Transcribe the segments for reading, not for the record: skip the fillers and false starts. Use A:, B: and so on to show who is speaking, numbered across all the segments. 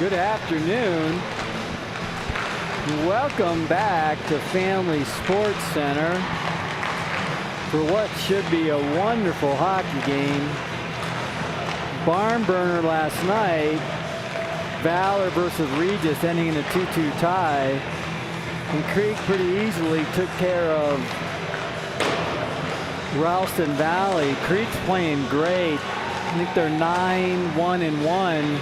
A: Good afternoon. Welcome back to Family Sports Center for what should be a wonderful hockey game. Barn burner last night. Valor versus Regis ending in a 2-2 tie. And Creek pretty easily took care of Ralston Valley. Creek's playing great. I think they're 9-1-1.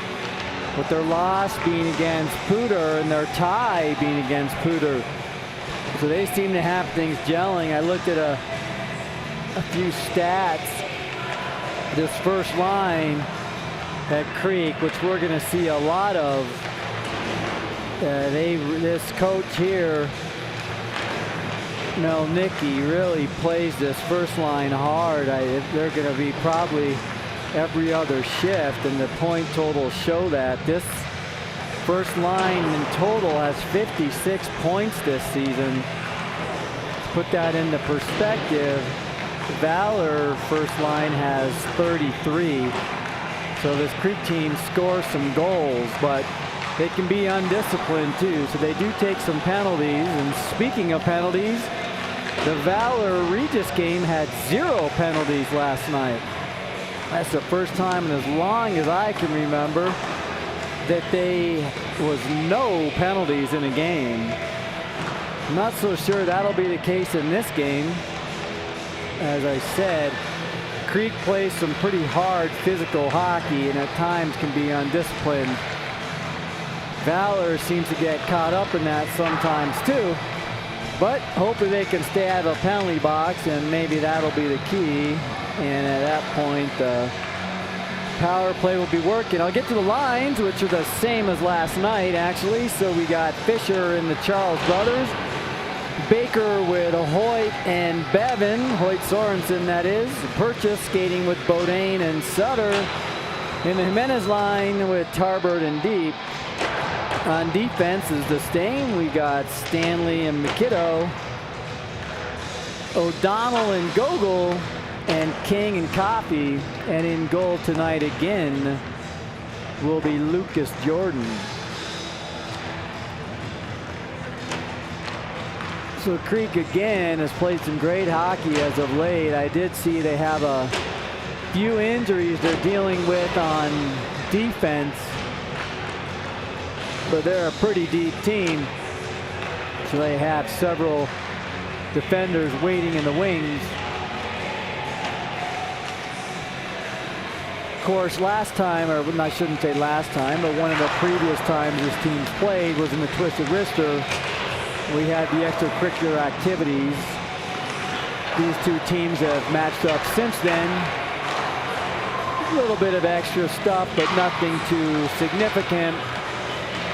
A: With their loss being against Pooter and their tie being against Pooter. So they seem to have things gelling. I looked at a few stats. This first line at Creek, which we're going to see a lot of. This coach here, Melnicki, really plays this first line hard. They're going to be probably every other shift, and the point totals show that. This first line in total has 56 points this season. To put that into perspective, Valor first line has 33. So this Creek team scores some goals, but they can be undisciplined too. So they do take some penalties. And speaking of penalties, the Valor Regis game had 0 penalties last night. That's the first time in as long as I can remember that there was no penalties in a game. I'm not so sure that'll be the case in this game. As I said, Creek plays some pretty hard physical hockey and at times can be undisciplined. Valor seems to get caught up in that sometimes too. But hopefully they can stay out of a penalty box, and maybe that'll be the key. And at that point, the power play will be working. I'll get to the lines, which are the same as last night, actually. So we got Fisher and the Charles brothers. Baker with Hoyt and Bevan. Hoyt Sorensen, that is. Purchase skating with Bodine and Sutter. In the Jimenez line with Tarbert and Deep. On defense is the same. We got Stanley and McKiddo. O'Donnell and Gogol. And King and Coffey. And in goal tonight again will be Lucas Jordan. So Creek again has played some great hockey as of late. I did see they have a few injuries they're dealing with on defense. But they're a pretty deep team. So they have several defenders waiting in the wings. Of course, last time, or I shouldn't say last time, but one of the previous times this team's played was in the Twisted Wrister. We had the extracurricular activities. These two teams have matched up since then. A little bit of extra stuff, but nothing too significant.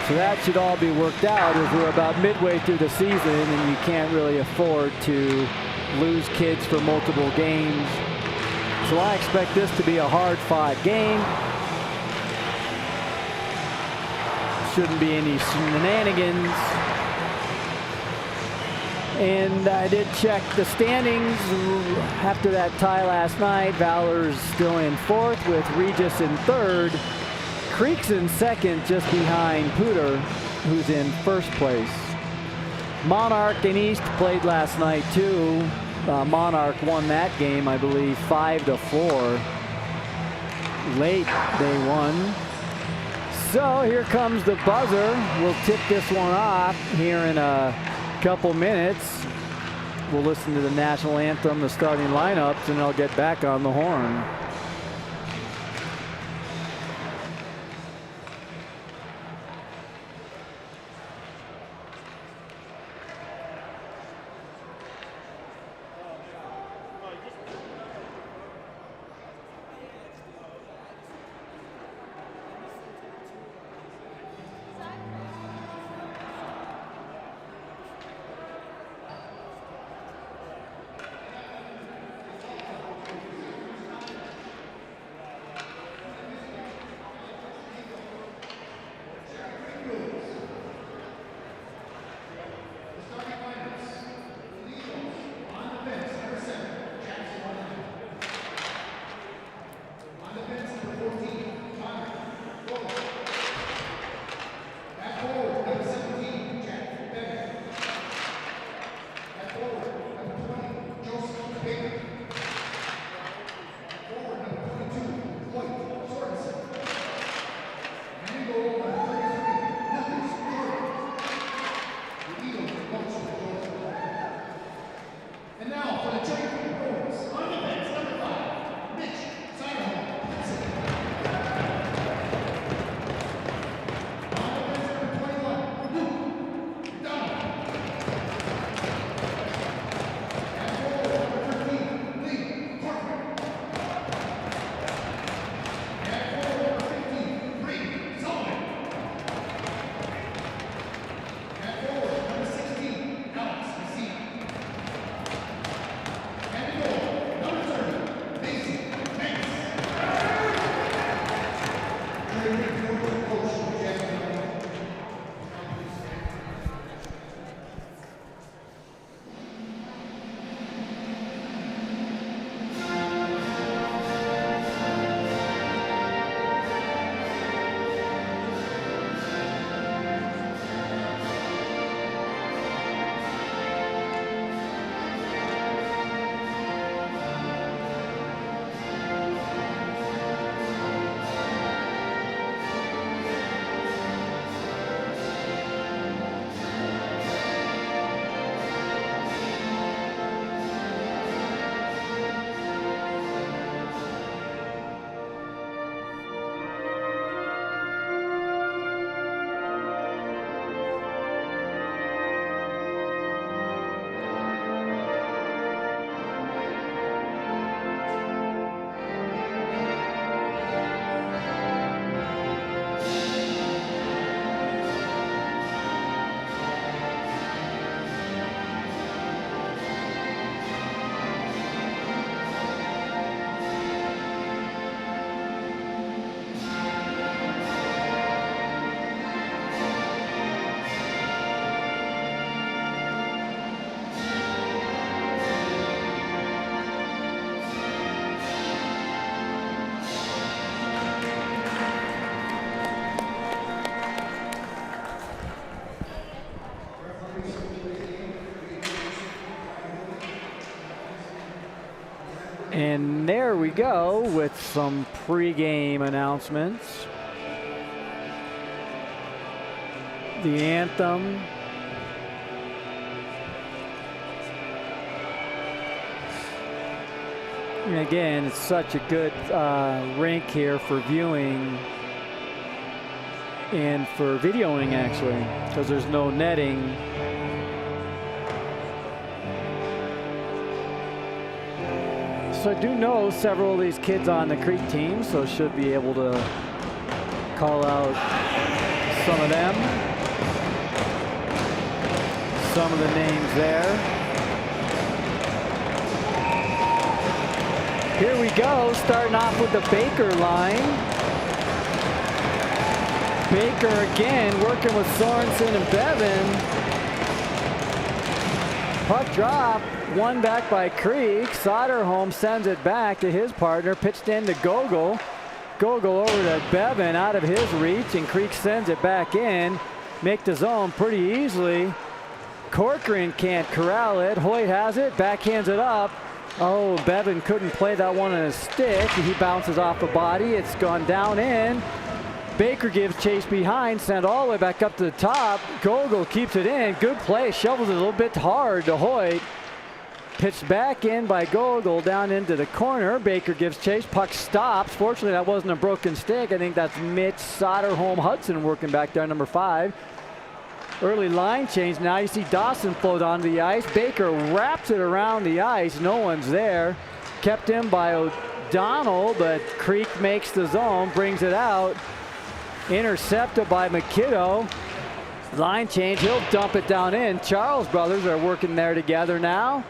A: So that should all be worked out as we're about midway through the season, and you can't really afford to lose kids for multiple games. So I expect this to be a hard-fought game. Shouldn't be any shenanigans. And I did check the standings after that tie last night. Valor's still in 4th with Regis in 3rd. Creek's in 2nd, just behind Pooter, who's in 1st place. Monarch and East played last night too. Monarch won that game, I believe, 5-4. Late they won. So here comes the buzzer. We'll tip this one off here in a couple minutes. We'll listen to the national anthem, the starting lineups, and I'll get back on the horn. And there we go with some pregame announcements. The anthem. And again, it's such a good rink here for viewing and for videoing, actually, because there's no netting. So I do know several of these kids on the Creek team, so should be able to call out some of them. Some of the names there. Here we go, starting off with the Baker line. Baker again, working with Sorensen and Bevan. Puck drop, one back by Creek. Soderholm sends it back to his partner, pitched into Gogol. Gogol over to Bevan, out of his reach, and Creek sends it back in. Make the zone pretty easily. Corcoran can't corral it. Hoyt has it, backhands it up. Oh, Bevan couldn't play that one on his stick. He bounces off the body. It's gone down in. Baker gives chase behind, sent all the way back up to the top. Gogol keeps it in. Good play. Shovels it a little bit hard to Hoyt. Pitched back in by Gogol down into the corner. Baker gives chase. Puck stops. Fortunately, that wasn't a broken stick. I think that's Mitch Soderholm Hudson working back there, number 5. Early line change. Now you see Dawson float onto the ice. Baker wraps it around the ice. No one's there. Kept in by O'Donnell, but Creek makes the zone, brings it out. Intercepted by McKiddo. Line change. He'll dump it down in. Charles brothers are working there together now.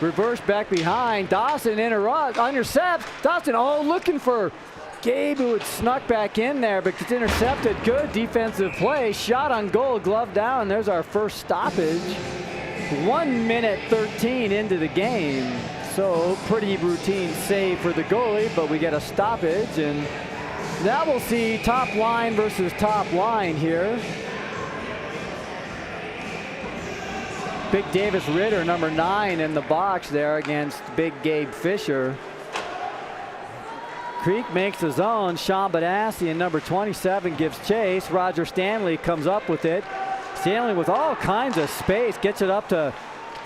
A: Reverse back behind. Dawson intercepts. Dawson, looking for Gabe, who had snuck back in there, but it's intercepted. Good defensive play. Shot on goal, glove down. There's our first stoppage. 1 minute 13 into the game. So pretty routine save for the goalie, but we get a stoppage, and now we'll see top line versus top line here. Big Davis Ritter, number 9, in the box there against Big Gabe Fisher. Creek makes the zone. Sean Badassi, number 27, gives chase. Roger Stanley comes up with it. Stanley with all kinds of space, gets it up to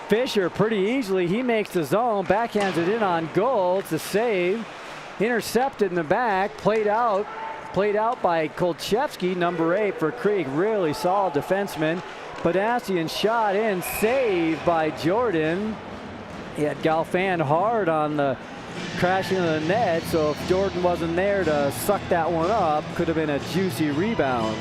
A: Fisher pretty easily. He makes the zone, backhands it in on goal. It's a save. Intercepted in the back, played out by Kolchevsky, number 8 for Creek. Really solid defenseman. Badassi shot in, saved by Jordan. He had Galfan hard on the crashing into the net, so if Jordan wasn't there to suck that one up, could have been a juicy rebound.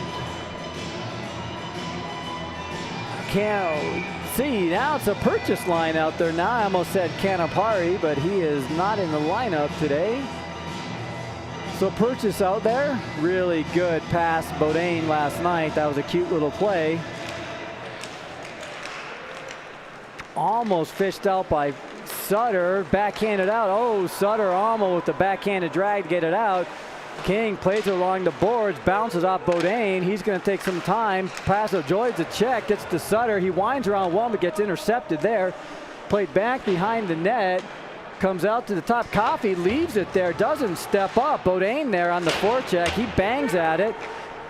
A: Can't see, now it's a purchase line out there now. I almost said Canapari, but he is not in the lineup today. So purchase out there. Really good pass Bodine last night. That was a cute little play. Almost fished out by Sutter, backhanded out. Oh, Sutter almost with the backhanded drag to get it out. King plays it along the boards, bounces off Bodine. He's going to take some time. Pass avoids a check, gets to Sutter. He winds around one, but gets intercepted there. Played back behind the net. Comes out to the top. Coffey leaves it there, doesn't step up. Bodine there on the forecheck. He bangs at it.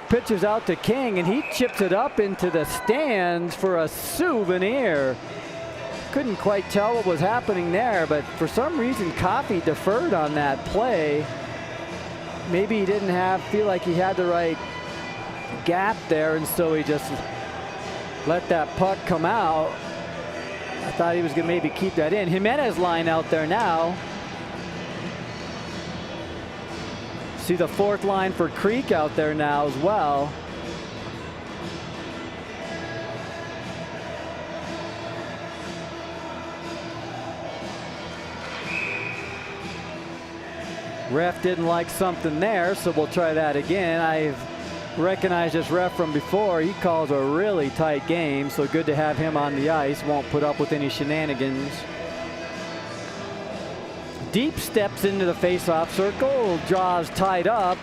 A: Pitches out to King, and he chips it up into the stands for a souvenir. Couldn't quite tell what was happening there, but for some reason Coffey deferred on that play. Maybe he didn't feel like he had the right gap there, and so he just let that puck come out. I thought he was going to maybe keep that in. Jimenez line out there now. See the 4th line for Creek out there now as well. Ref didn't like something there, so we'll try that again. I've recognized this ref from before. He calls a really tight game, so good to have him on the ice. Won't put up with any shenanigans. Deep steps into the face-off circle, draws tied up,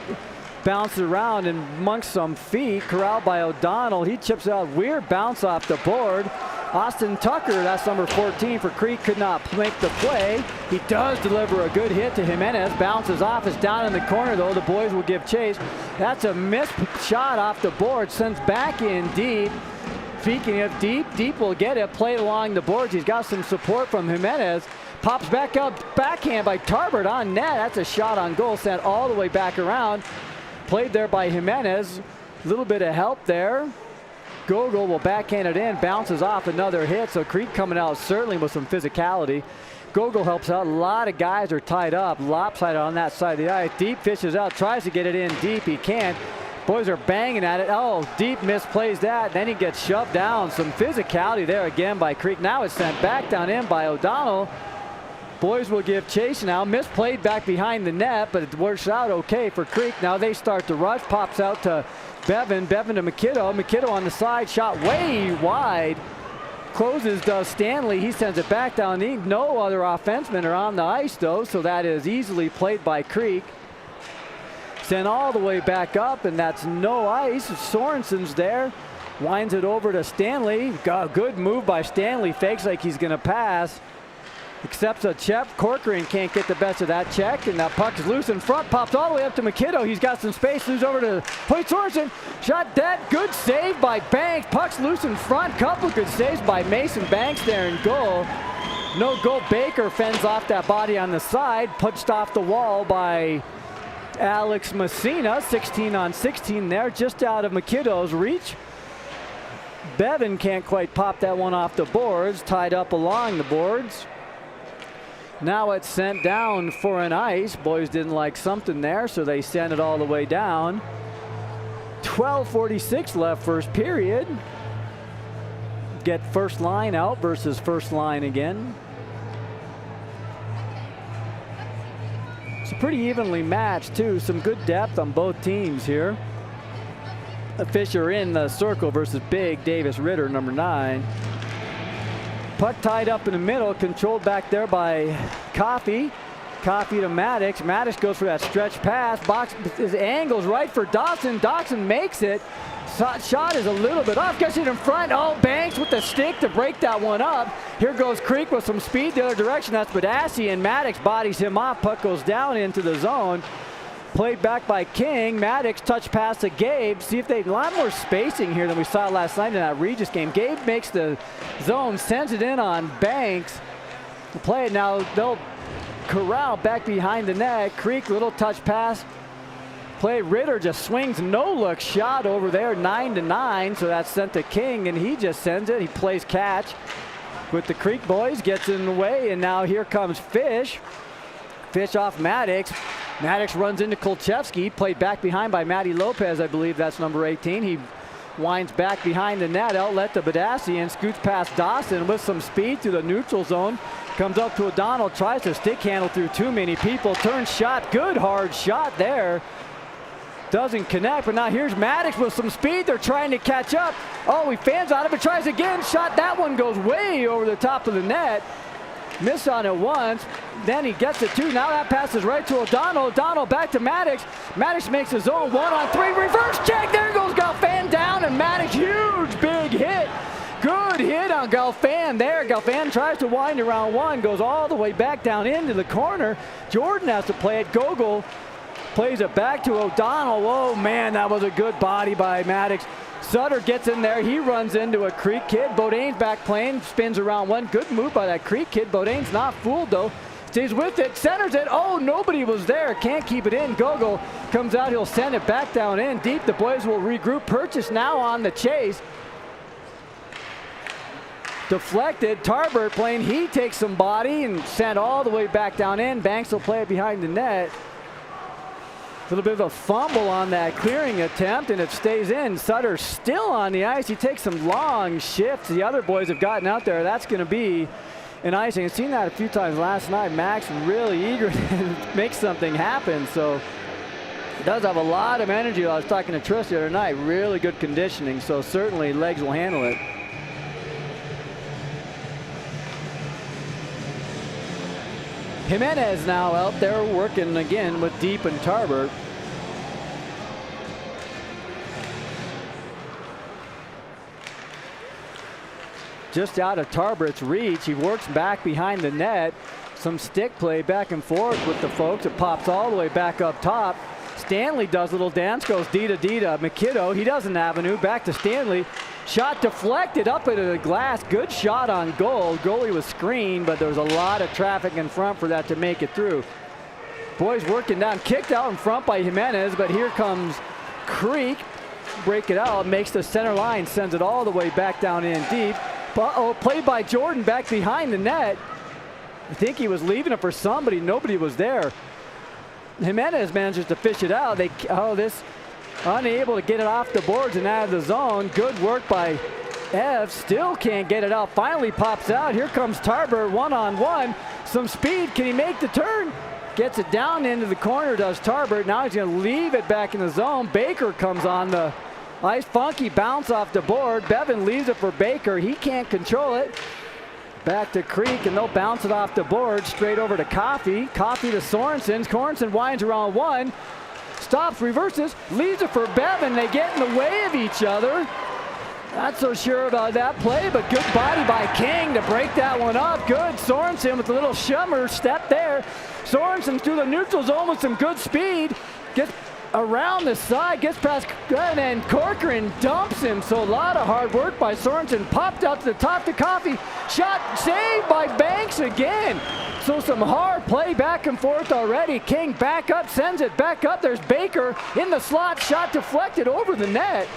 A: bounces around and amongst some feet, corralled by O'Donnell. He chips out, weird bounce off the board. Austin Tucker, that's number 14 for Creek, could not make the play. He does deliver a good hit to Jimenez. Bounces off. It's down in the corner, though. The boys will give chase. That's a missed shot off the board. Sends back in deep. Speaking of deep, Deep will get it. Played along the boards. He's got some support from Jimenez. Pops back up. Backhand by Tarbert on net. That's a shot on goal. Sent all the way back around. Played there by Jimenez. A little bit of help there. Gogol will backhand it in, bounces off, another hit. So Creek coming out certainly with some physicality. Gogol helps out. A lot of guys are tied up, lopsided on that side of the ice. Deep fishes out, tries to get it in deep. He can't. Boys are banging at it. Oh, Deep misplays that. Then he gets shoved down. Some physicality there again by Creek. Now it's sent back down in by O'Donnell. Boys will give chase now. Misplayed back behind the net, but it works out okay for Creek. Now they start to rush. Pops out to Bevan. Bevan to McKiddo. McKiddo on the side. Shot way wide. Closes does Stanley. He sends it back down. No other offensemen are on the ice, though, so that is easily played by Creek. Sent all the way back up, and that's no ice. Sorensen's there. Winds it over to Stanley. Got a good move by Stanley. Fakes like he's going to pass. Accepts a check. Corcoran can't get the best of that check, and that puck is loose in front. Pops all the way up to McKiddo. He's got some space. Moves over to Hoyt Sorensen. Shot dead. Good save by Banks. Puck's loose in front. Couple good saves by Mason Banks there in goal. No goal. Baker fends off that body on the side. Punched off the wall by Alex Messina. 16 on 16 there, just out of McKiddo's reach. Bevan can't quite pop that one off the boards. Tied up along the boards. Now it's sent down for an ice. Boys didn't like something there, so they sent it all the way down. 12:46 left first period. Get first line out versus first line again. It's pretty evenly matched, too. Some good depth on both teams here. Fisher in the circle versus Big Davis Ritter, number 9. Puck tied up in the middle, controlled back there by Coffey. Coffey to Maddox. Maddox goes for that stretch pass. Box his angles right for Dawson. Dawson makes it. Shot is a little bit off. Gets it in front. Oh, Banks with the stick to break that one up. Here goes Creek with some speed the other direction. That's Badassi, and Maddox bodies him off. Puck goes down into the zone. Played back by King. Maddox touch pass to Gabe. See if they a lot more spacing here than we saw last night in that Regis game. Gabe makes the zone, sends it in on Banks. Play it now. They'll corral back behind the net. Creek, little touch pass. Play. Ritter just swings, no look shot over there, 9-9. So that's sent to King, and he just sends it. He plays catch with the Creek boys, gets in the way, and now here comes Fish. Fish off Maddox. Maddox runs into Kolchevsky, played back behind by Matty Lopez, I believe that's number 18. He winds back behind the net, outlet to Badassi, and scoots past Dawson with some speed through the neutral zone. Comes up to O'Donnell, tries to stick handle through too many people. Turns shot, good hard shot there. Doesn't connect, but now here's Maddox with some speed. They're trying to catch up. Oh, he fans out of it, tries again. Shot, that one goes way over the top of the net. Missed on it once, then he gets it two. Now that passes right to O'Donnell. O'Donnell back to Maddox. Maddox makes his own 1-on-3 reverse check. There goes Galfan down, and Maddox, huge big hit. Good hit on Galfan there. Galfan tries to wind around one, goes all the way back down into the corner. Jordan has to play it. Gogol plays it back to O'Donnell. Oh man, that was a good body by Maddox. Sutter gets in there. He runs into a Creek kid. Bodain's back playing. Spins around one. Good move by that Creek kid. Bodain's not fooled, though. Stays with it. Centers it. Oh, nobody was there. Can't keep it in. Gogol comes out. He'll send it back down in deep. The boys will regroup. Purchase now on the chase. Deflected. Tarbert playing. He takes some body and sent all the way back down in. Banks will play it behind the net. A little bit of a fumble on that clearing attempt, and it stays in. Sutter still on the ice. He takes some long shifts. The other boys have gotten out there. That's going to be an icing. I've seen that a few times last night. Max really eager to make something happen. So he does have a lot of energy. I was talking to Trish the other night. Really good conditioning. So certainly legs will handle it. Jimenez now out there working again with Deep and Tarbert. just out of Tarbert's reach. He works back behind the net. Some stick play back and forth with the folks. It pops all the way back up top. Stanley does a little dance, goes D to McKiddo. He does an avenue, back to Stanley. Shot deflected up into the glass. Good shot on goal. Goalie was screened, but there was a lot of traffic in front for that to make it through. Boys working down, kicked out in front by Jimenez, but here comes Creek. Break it out, makes the center line, sends it all the way back down in deep. Uh-oh, played by Jordan back behind the net. I think he was leaving it for somebody. Nobody was there. Jimenez manages to fish it out. This unable to get it off the boards and out of the zone. Good work by Ev. Still can't get it out. Finally pops out. Here comes Tarbert one-on-one. Some speed. Can he make the turn? Gets it down into the corner, does Tarbert. Now he's going to leave it back in the zone. Baker comes on the ice. Funky bounce off the board. Bevan leaves it for Baker. He can't control it. Back to Creek, and they'll bounce it off the board straight over to Coffey. Coffey to Sorensen. Sorensen winds around one. Stops, reverses, leaves it for Bevan. They get in the way of each other. Not so sure about that play, but good body by King to break that one up. Good. Sorensen with a little shimmer step there. Sorensen through the neutral zone with some good speed. Gets around the side, gets past, and Corcoran dumps him. So a lot of hard work by Sorensen. Popped out to the top to Coffey. Shot saved by Banks again. So some hard play back and forth already. King back up, sends it back up. There's Baker in the slot. Shot deflected over the net.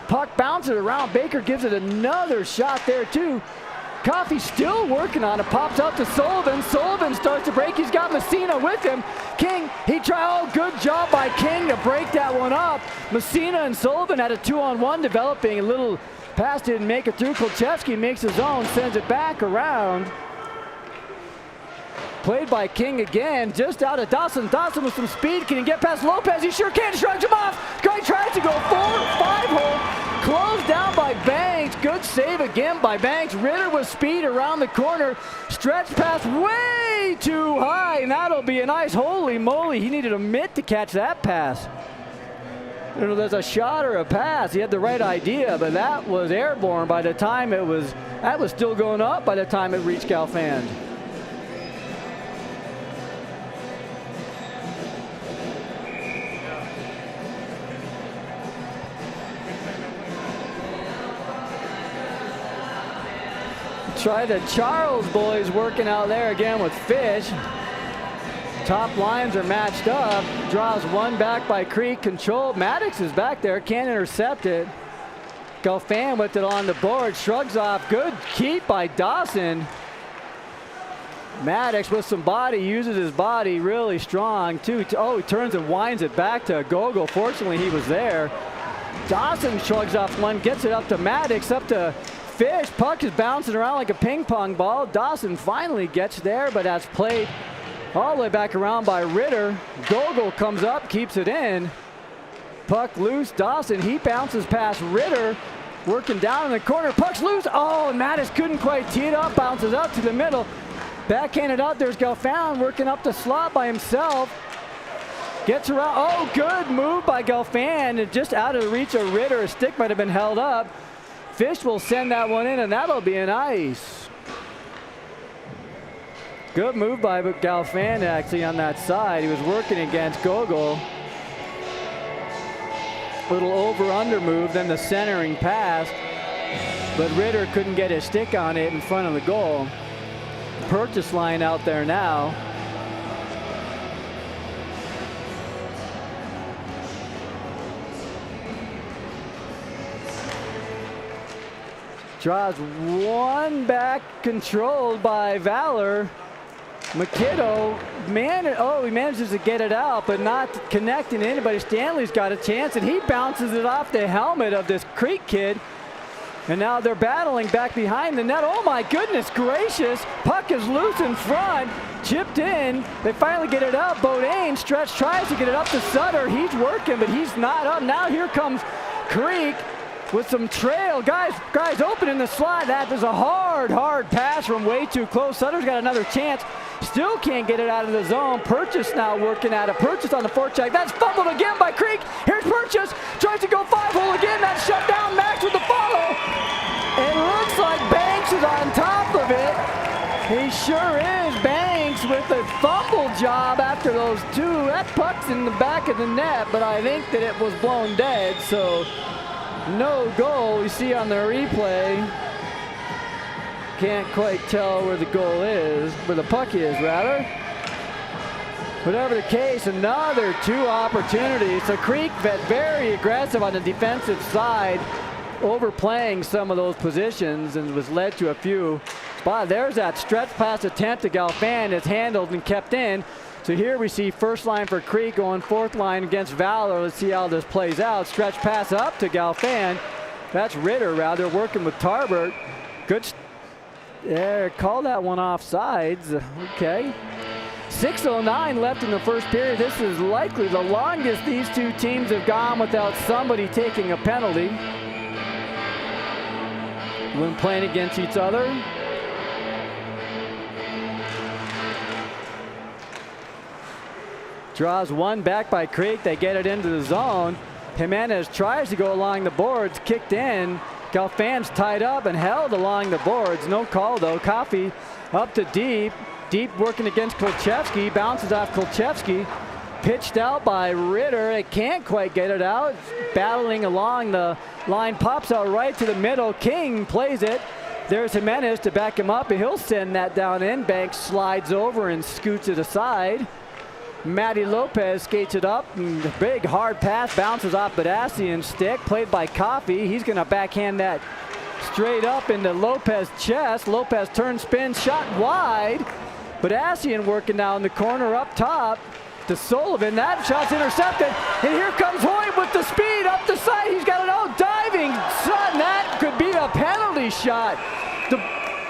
A: Puck bounces around. Baker gives it another shot there too. Coffey still working on it. Pops out to Sullivan. Sullivan starts to break. He's got Messina with him. King, he tried. Oh, good job by King to break that one up. Messina and Sullivan had a 2-on-1 developing. A little pass didn't make it through. Kolchevsky makes his own, sends it back around. Played by King again, just out of Dawson. Dawson with some speed. Can he get past Lopez? He sure can. Shrugs him off. Guy tries to go 4-5 hole. Closed down by Banks. Good save again by Banks. Ritter with speed around the corner. Stretch pass way too high, and that'll be a nice, holy moly. He needed a mitt to catch that pass. You know, there's a shot or a pass. He had the right idea, but that was airborne by the time that was still going up by the time it reached Galfand. Try the Charles boys working out there again with Fish. Top lines are matched up. Draws one back by Creek. Control. Maddox is back there. Can't intercept it. Galfand with it on the board. Shrugs off. Good keep by Dawson. Maddox with some body. Uses his body really strong too. Oh, he turns and winds it back to Gogol. Fortunately, he was there. Dawson shrugs off one. Gets it up to Maddox. Up to Fish. Puck is bouncing around like a ping pong ball. Dawson finally gets there, but that's played all the way back around by Ritter. Gogol comes up, keeps it in. Puck loose. Dawson, he bounces past Ritter. Working down in the corner. Puck's loose. Oh, Mattis couldn't quite tee it up. Bounces up to the middle. Backhanded out. There's Galfand working up the slot by himself. Gets around. Oh, good move by Galfand. Just out of the reach of Ritter. A stick might have been held up. Fish will send that one in, and that'll be an ice. Good move by Galfand actually on that side. He was working against Gogol. Little over-under move, then the centering pass. But Ritter couldn't get his stick on it in front of the goal. Purchase line out there now. Draws one back, controlled by Valor. McKiddo, he manages to get it out, but not connecting to anybody. Stanley's got a chance, and he bounces it off the helmet of this Creek kid. And now they're battling back behind the net. Oh my goodness gracious. Puck is loose in front, chipped in. They finally get it up. Bodine Stretch tries to get it up to Sutter. He's working, but he's not up. Now here comes Creek with some trail. Guys open in the slot. That is a hard pass from way too close. Sutter's got another chance. Still can't get it out of the zone. Purchase now working at it. Purchase on the forecheck. That's fumbled again by Creek. Here's Purchase. Tries to go 5-hole again. That's shut down. Max with the follow. It looks like Bang fumble job after those two. That puck's in the back of the net, but I think that it was blown dead, so no goal. We see on the replay. Can't quite tell where the goal is, where the puck is, rather. Whatever the case, another 2 opportunities. So Creek very aggressive on the defensive side, overplaying some of those positions, and was led to a few. There's that stretch pass attempt to Galfan. It's handled and kept in. So here we see first line for Creek going fourth line against Valor. Let's see how this plays out. Stretch pass up to Galfan. That's Ritter, rather, working with Tarbert. Good. Call that one offsides. Okay. 6:09 left in the first period. This is likely the longest these two teams have gone without somebody taking a penalty when playing against each other. Draws one back by Creek. They get it into the zone. Jimenez tries to go along the boards, kicked in. Galfan's tied up and held along the boards. No call though. Coffey up to Deep. Deep working against Kolchevsky. Bounces off Kolchevsky. Pitched out by Ritter. It can't quite get it out. Battling along the line. Pops out right to the middle. King plays it. There's Jimenez to back him up. He'll send that down in. Banks slides over and scoots it aside. Matty Lopez skates it up. And the big hard pass bounces off Badasian's stick. Played by Coffey. He's going to backhand that straight up into Lopez's chest. Lopez turns, spins, shot wide. Badasian working down the corner up top to Sullivan. That shot's intercepted. And here comes Hoyt with the speed up the side. He's got an diving shot. That could be a penalty shot.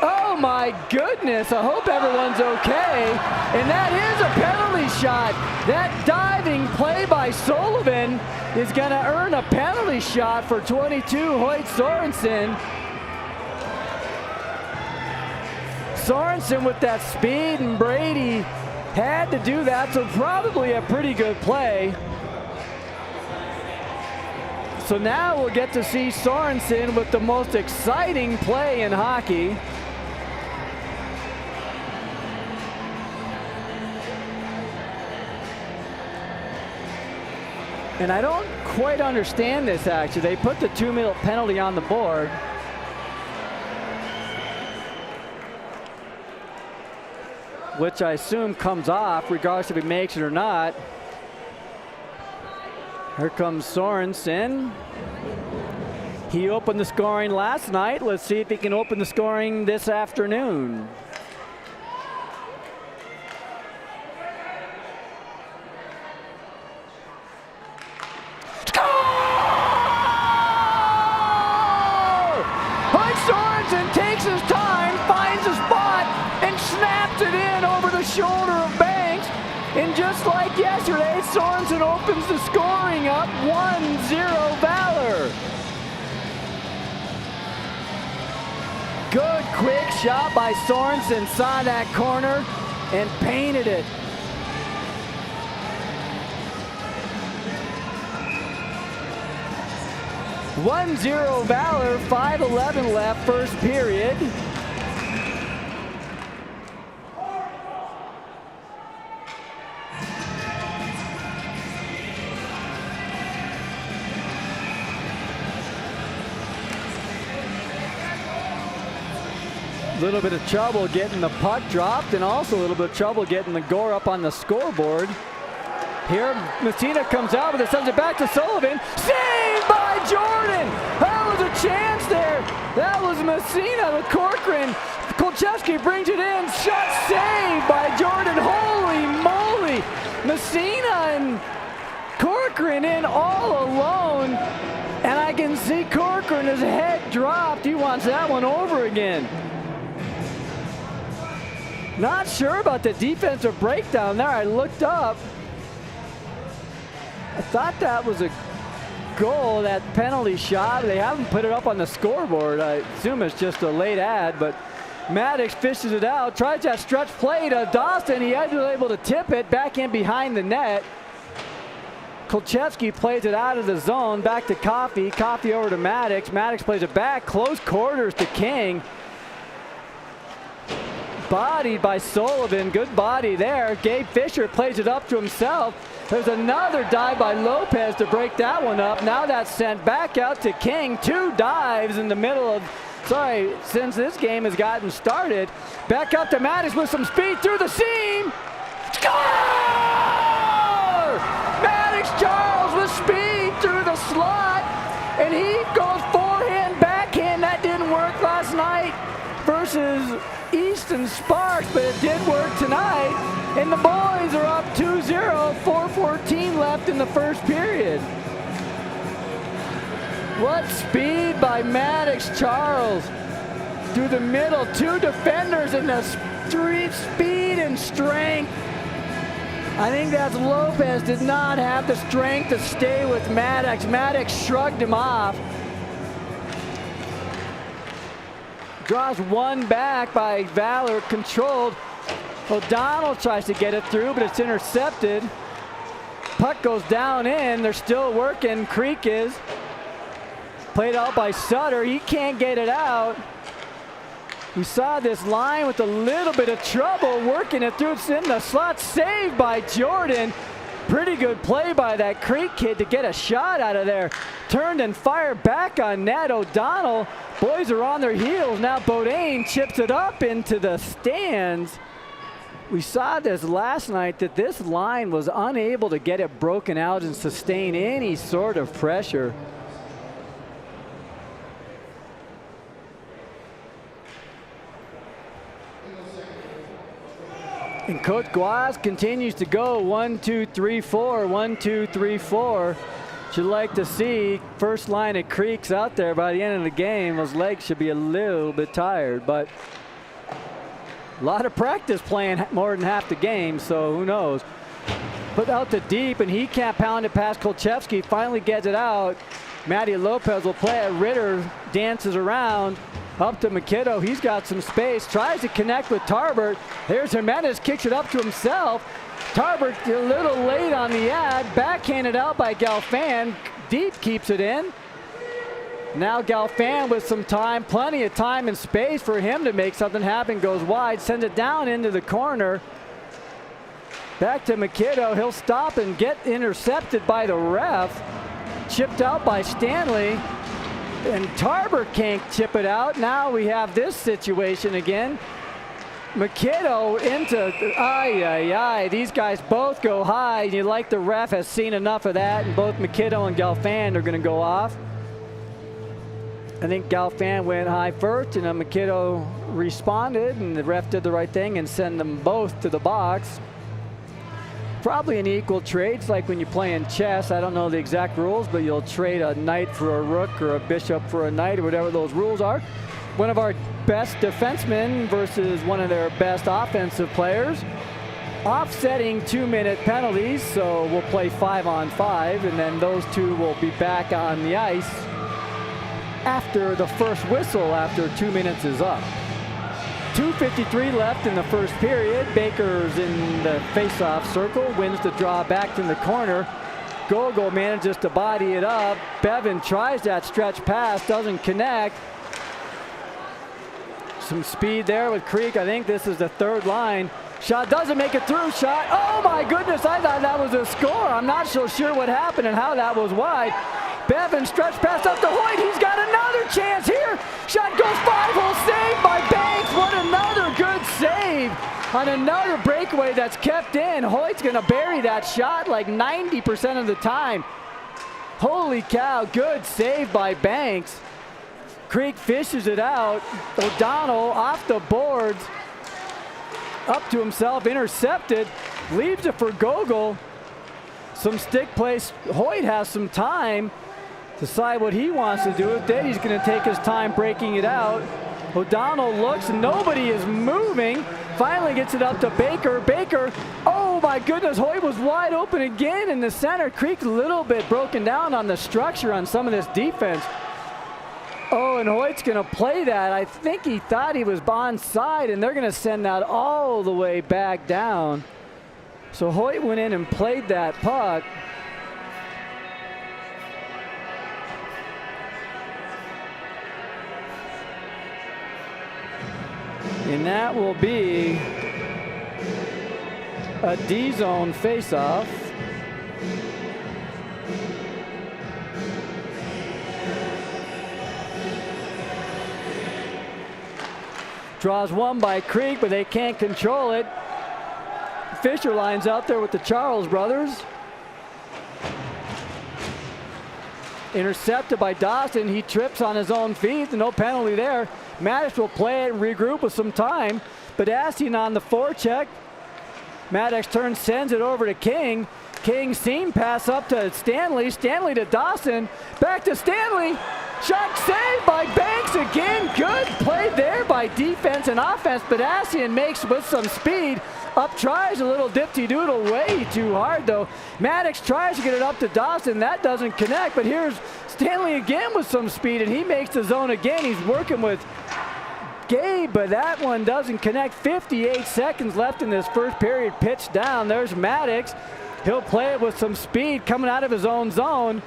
A: Oh my goodness, I hope everyone's okay. And that is a penalty shot. That diving play by Sullivan is going to earn a penalty shot for 22, Hoyt Sorensen. Sorensen with that speed, and Brady had to do that, so probably a pretty good play. So now we'll get to see Sorensen with the most exciting play in hockey. And I don't quite understand this, actually. They put the 2-minute penalty on the board. Which I assume comes off, regardless if he makes it or not. Here comes Sorensen. He opened the scoring last night. Let's see if he can open the scoring this afternoon. Shoulder of Banks, and just like yesterday, Sorensen opens the scoring up. 1-0 Valor. Good quick shot by Sorensen, saw that corner and painted it. (1-0 Valor, 5:11 left, first period. A little bit of trouble getting the puck dropped, and also a little bit of trouble getting the goal up on the scoreboard. Here, Messina comes out, but it sends it back to Sullivan. Saved by Jordan! That was a chance there. That was Messina with Corcoran. Kolchevsky brings it in. Shot saved by Jordan. Holy moly! Messina and Corcoran in all alone. And I can see Corcoran, his head dropped. He wants that one over again. Not sure about the defensive breakdown there. I looked up. I thought that was a goal, that penalty shot. They haven't put it up on the scoreboard. I assume it's just a late ad, but Maddox fishes it out, tries that stretch play to Dawson. He was able to tip it back in behind the net. Kolchevsky plays it out of the zone, back to Coffey. Coffey over to Maddox. Maddox plays it back, close quarters to King. bodied by Sullivan. Good body there. Gabe Fisher plays it up to himself. There's another dive by Lopez to break that one up. Now that's sent back out to King. 2 dives in the middle of, since this game has gotten started. Back up to Maddox with some speed through the seam. Score! Maddox Charles with speed through the slot. And he goes forehand, backhand. That didn't work last night versus Easton Sparks, but it did work tonight. And the boys are up 2-0, 4:14 left in the first period. What speed by Maddox Charles. Through the middle, 2 defenders in the street speed and strength. I think that's Lopez did not have the strength to stay with Maddox. Maddox shrugged him off. Draws one back by Valor, controlled. O'Donnell tries to get it through, but it's intercepted. Puck goes down in, they're still working, Creek is. Played out by Sutter, he can't get it out. We saw this line with a little bit of trouble working it through. It's in the slot, saved by Jordan. Pretty good play by that Creek kid to get a shot out of there. Turned and fired back on net. O'Donnell, boys are on their heels. Now Bodine chips it up into the stands. We saw this last night that this line was unable to get it broken out and sustain any sort of pressure. And Coach Guaz continues to go 1, 2, 3, 4, 1, 2, 3, 4. Should like to see first line of Creeks out there by the end of the game. Those legs should be a little bit tired, but a lot of practice playing more than half the game, so who knows. Put out to deep, and he can't pound it past Kolchevsky. Finally gets it out. Matty Lopez will play it. Ritter dances around. Up to McKiddo, he's got some space, tries to connect with Tarbert. There's Jimenez, kicks it up to himself. Tarbert a little late on the ad, backhanded out by Galfan. Deep keeps it in. Now Galfan with some time, plenty of time and space for him to make something happen, goes wide, sends it down into the corner. Back to McKiddo, he'll stop and get intercepted by the ref. Chipped out by Stanley. And Tarbert can't chip it out. Now we have this situation again. McKiddo into, these guys both go high. You like the ref has seen enough of that, and both McKiddo and Galfan are going to go off. I think Galfan went high first, and then McKiddo responded, and the ref did the right thing and sent them both to the box. Probably an equal trade. It's like when you play in chess. I don't know the exact rules, but you'll trade a knight for a rook or a bishop for a knight or whatever those rules are. One of our best defensemen versus one of their best offensive players. Offsetting 2-minute penalties, so we'll play 5-on-5, and then those two will be back on the ice after the first whistle, after 2 minutes is up. 2:53 left in the first period. Baker's in the face-off circle, wins the draw back in the corner. Gogo manages to body it up. Bevan tries that stretch pass, doesn't connect. Some speed there with Creek. I think this is the third line. Shot doesn't make it through. Shot, oh my goodness, I thought that was a score. I'm not so sure what happened and how that was wide. Bevan stretch pass up to Hoyt. He's got another chance here. Shot goes 5-hole save by Banks. What another good save on another breakaway that's kept in. Hoyt's going to bury that shot like 90% of the time. Holy cow, good save by Banks. Creek fishes it out. O'Donnell off the boards. Up to himself, intercepted. Leaves it for Gogol. Some stick place. Hoyt has some time. Decide what he wants to do with it. He's going to take his time breaking it out. O'Donnell looks, nobody is moving. Finally gets it up to Baker. Baker, oh my goodness, Hoyt was wide open again in the center. Creek a little bit broken down on the structure on some of this defense. Oh, and Hoyt's going to play that. I think he thought he was onside, and they're going to send that all the way back down. So Hoyt went in and played that puck. And that will be a D-zone face-off. Draws one by Creek, but they can't control it. Fisher lines out there with the Charles brothers. Intercepted by Dawson. He trips on his own feet. No penalty there. Maddox will play it and regroup with some time. Badassian on the forecheck. Maddox turns, sends it over to King. King seam pass up to Stanley. Stanley to Dawson. Back to Stanley. Shot saved by Banks again. Good play there by defense and offense. Badassian makes with some speed. Up tries a little dipty-doodle, way too hard though. Maddox tries to get it up to Dawson. That doesn't connect, but here's Stanley again with some speed, and he makes the zone again. He's working with Gabe, but that one doesn't connect. 58 seconds left in this first period. Pitch down. There's Maddox. He'll play it with some speed coming out of his own zone.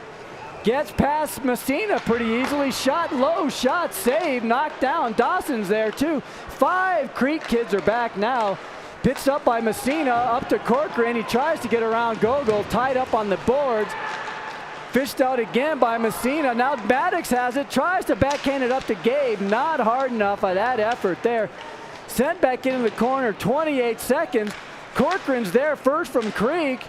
A: Gets past Messina pretty easily. Shot low, shot saved, knocked down. Dawson's there too. 5 Creek kids are back now. Pitched up by Messina, up to Corcoran. He tries to get around Gogol, tied up on the boards. Fished out again by Messina. Now Maddox has it, tries to backhand it up to Gabe. Not hard enough of that effort there. Sent back into the corner, 28 seconds. Corcoran's there first from Creek.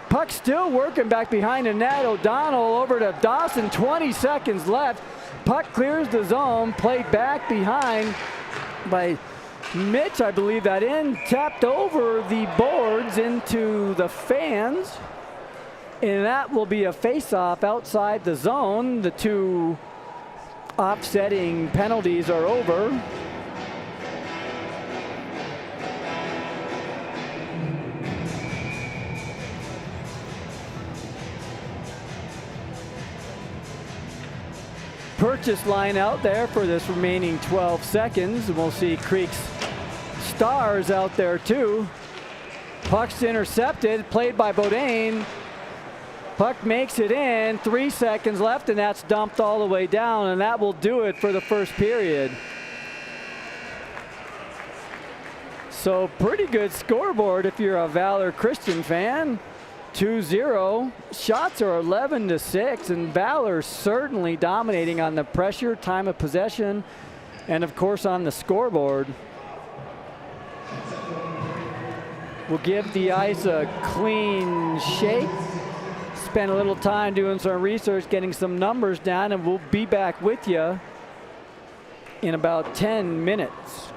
A: Puck still working back behind the net. O'Donnell over to Dawson, 20 seconds left. Puck clears the zone, played back behind by Mitch, I believe that in, tapped over the boards into the fans. And that will be a face-off outside the zone. The 2 offsetting penalties are over. Purchase line out there for this remaining 12 seconds. And we'll see Creek's stars out there too. Puck's intercepted, played by Bodine. Puck makes it in, 3 seconds left, and that's dumped all the way down, and that will do it for the first period. So pretty good scoreboard if you're a Valor Christian fan. 2-0. Shots are 11-6, and Valor certainly dominating on the pressure, time of possession, and of course on the scoreboard. We'll give the ice a clean shake. Spend a little time doing some research, getting some numbers down, and we'll be back with you in about 10 minutes.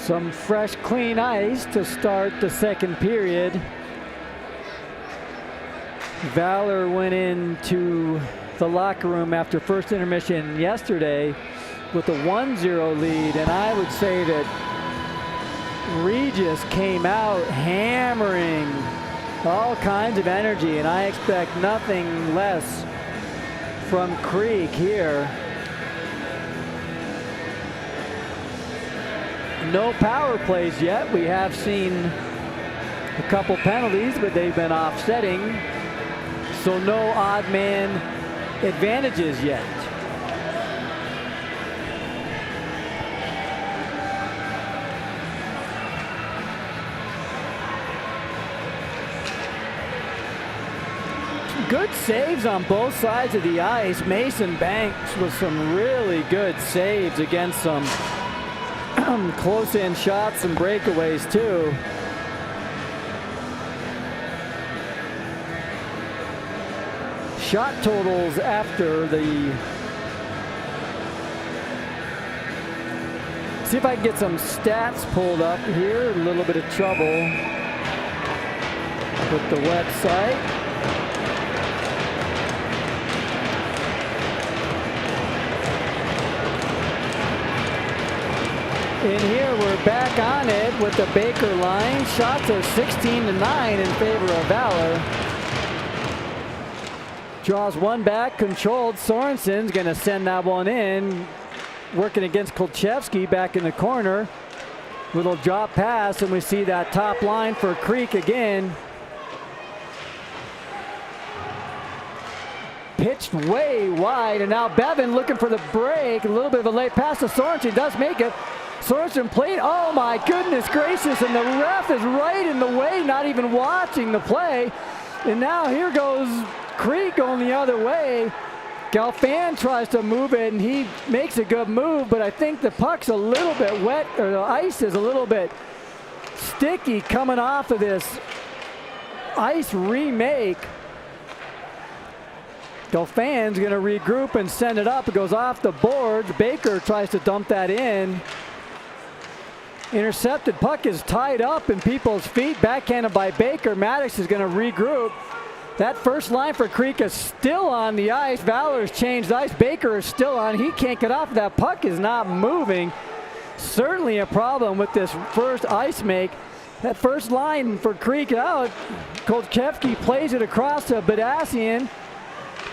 A: Some fresh, clean ice to start the second period. Valor went into the locker room after first intermission yesterday with a 1-0 lead, and I would say that Regis came out hammering all kinds of energy, and I expect nothing less from Creek here. No power plays yet. We have seen a couple penalties, but they've been offsetting. So no odd man advantages yet. Good saves on both sides of the ice. Mason Banks with some really good saves against some close-in shots and breakaways too. Shot totals after the... See if I can get some stats pulled up here. A little bit of trouble with the website. In here, we're back on it with the Baker line. Shots are 16-9 in favor of Valor. Draws one back, controlled. Sorensen's going to send that one in. Working against Kolchevsky back in the corner. Little drop pass, and we see that top line for Creek again. Pitched way wide, and now Bevan looking for the break. A little bit of a late pass to Sorensen. Does make it. Sorensen played. Oh my goodness gracious, and the ref is right in the way, not even watching the play. And now here goes Creek going the other way. Galfan tries to move it, and he makes a good move, but I think the puck's a little bit wet, or the ice is a little bit sticky coming off of this ice remake. Galfan's going to regroup and send it up. It goes off the boards. Baker tries to dump that in. Intercepted. Puck is tied up in people's feet. Backhanded by Baker. Maddox is going to regroup. That first line for Creek is still on the ice. Valor's changed ice. Baker is still on. He can't get off. That puck is not moving. Certainly a problem with this first ice make. That first line for Creek out. Kolchevsky plays it across to Badassian.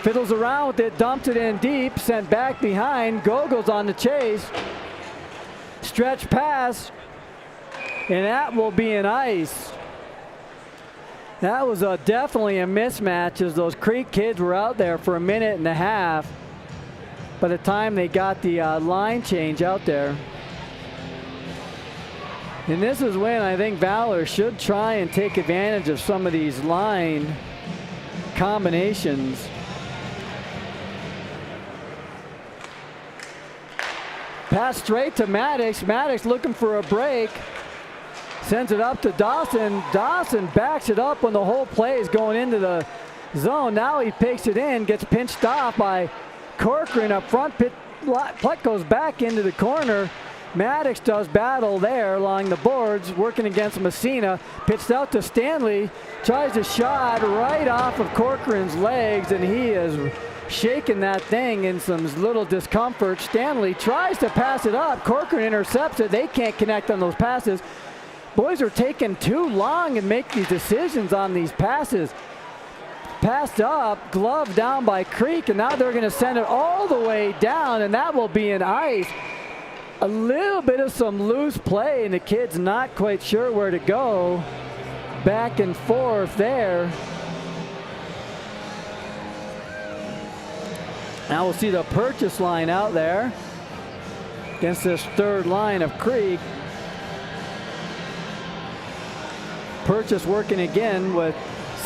A: Fiddles around with it. Dumps it in deep. Sent back behind. Gogol's on the chase. Stretch pass. And that will be an ice. That was definitely a mismatch, as those Creek kids were out there for a minute and a half by the time they got the line change out there. And this is when I think Valor should try and take advantage of some of these line combinations. Pass straight to Maddox. Maddox looking for a break. Sends it up to Dawson. Dawson backs it up when the whole play is going into the zone. Now he picks it in, gets pinched off by Corcoran up front. Puck goes back into the corner. Maddox does battle there along the boards, working against Messina. Pitched out to Stanley. Tries a shot right off of Corcoran's legs, and he is shaking that thing in some little discomfort. Stanley tries to pass it up. Corcoran intercepts it. They can't connect on those passes. Boys are taking too long and make these decisions on these passes. Passed up, glove down by Creek, and now they're going to send it all the way down, and that will be an ice. A little bit of some loose play, and the kid's not quite sure where to go. Back and forth there. Now we'll see the purchase line out there against this third line of Creek. Purchase working again with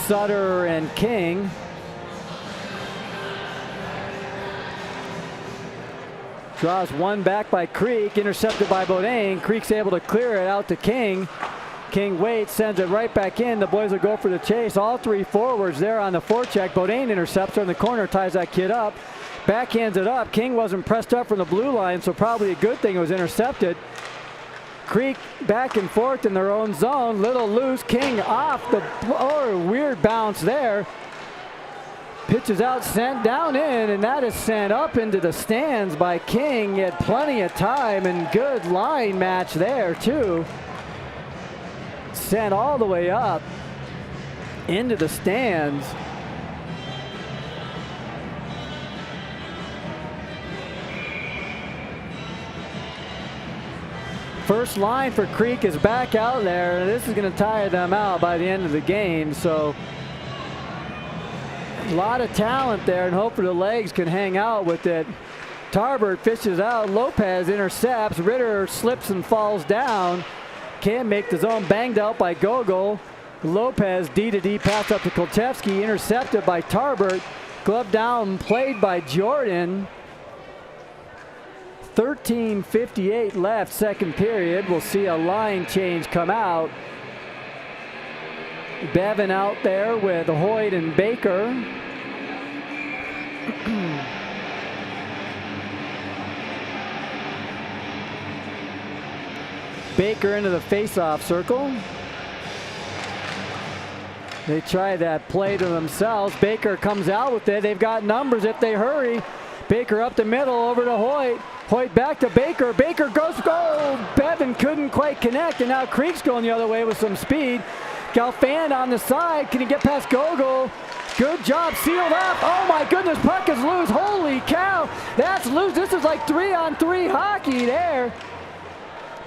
A: Sutter and King. Draws one back by Creek, intercepted by Bodine. Creek's able to clear it out to King. King waits, sends it right back in. The boys will go for the chase. All three forwards there on the forecheck. Bodine intercepts her in the corner, ties that kid up. Backhands it up. King wasn't pressed up from the blue line, so probably a good thing it was intercepted. Creek back and forth in their own zone. Little loose. King off the weird bounce there. Pitches out, sent down in, and that is sent up into the stands by King. He had plenty of time and good line match there too. Sent all the way up into the stands. First line for Creek is back out there. This is going to tire them out by the end of the game. So a lot of talent there, and hopefully the legs can hang out with it. Tarbert fishes out. Lopez intercepts. Ritter slips and falls down. Can't make the zone. Banged out by Gogol. Lopez D-to-D pass up to Kolchevsky. Intercepted by Tarbert. Glove down, played by Jordan. 13:58 left, second period. We'll see a line change come out. Bevan out there with Hoyt and Baker. Baker into the face-off circle. They try that play to themselves. Baker comes out with it. They've got numbers if they hurry. Baker up the middle over to Hoyt. Hoyt back to Baker. Baker goes goal. Bevan couldn't quite connect, and now Creek's going the other way with some speed. Galfand on the side. Can he get past Gogol? Good job, sealed up. Oh my goodness, puck is loose. Holy cow, that's loose. This is like 3-on-3 hockey there.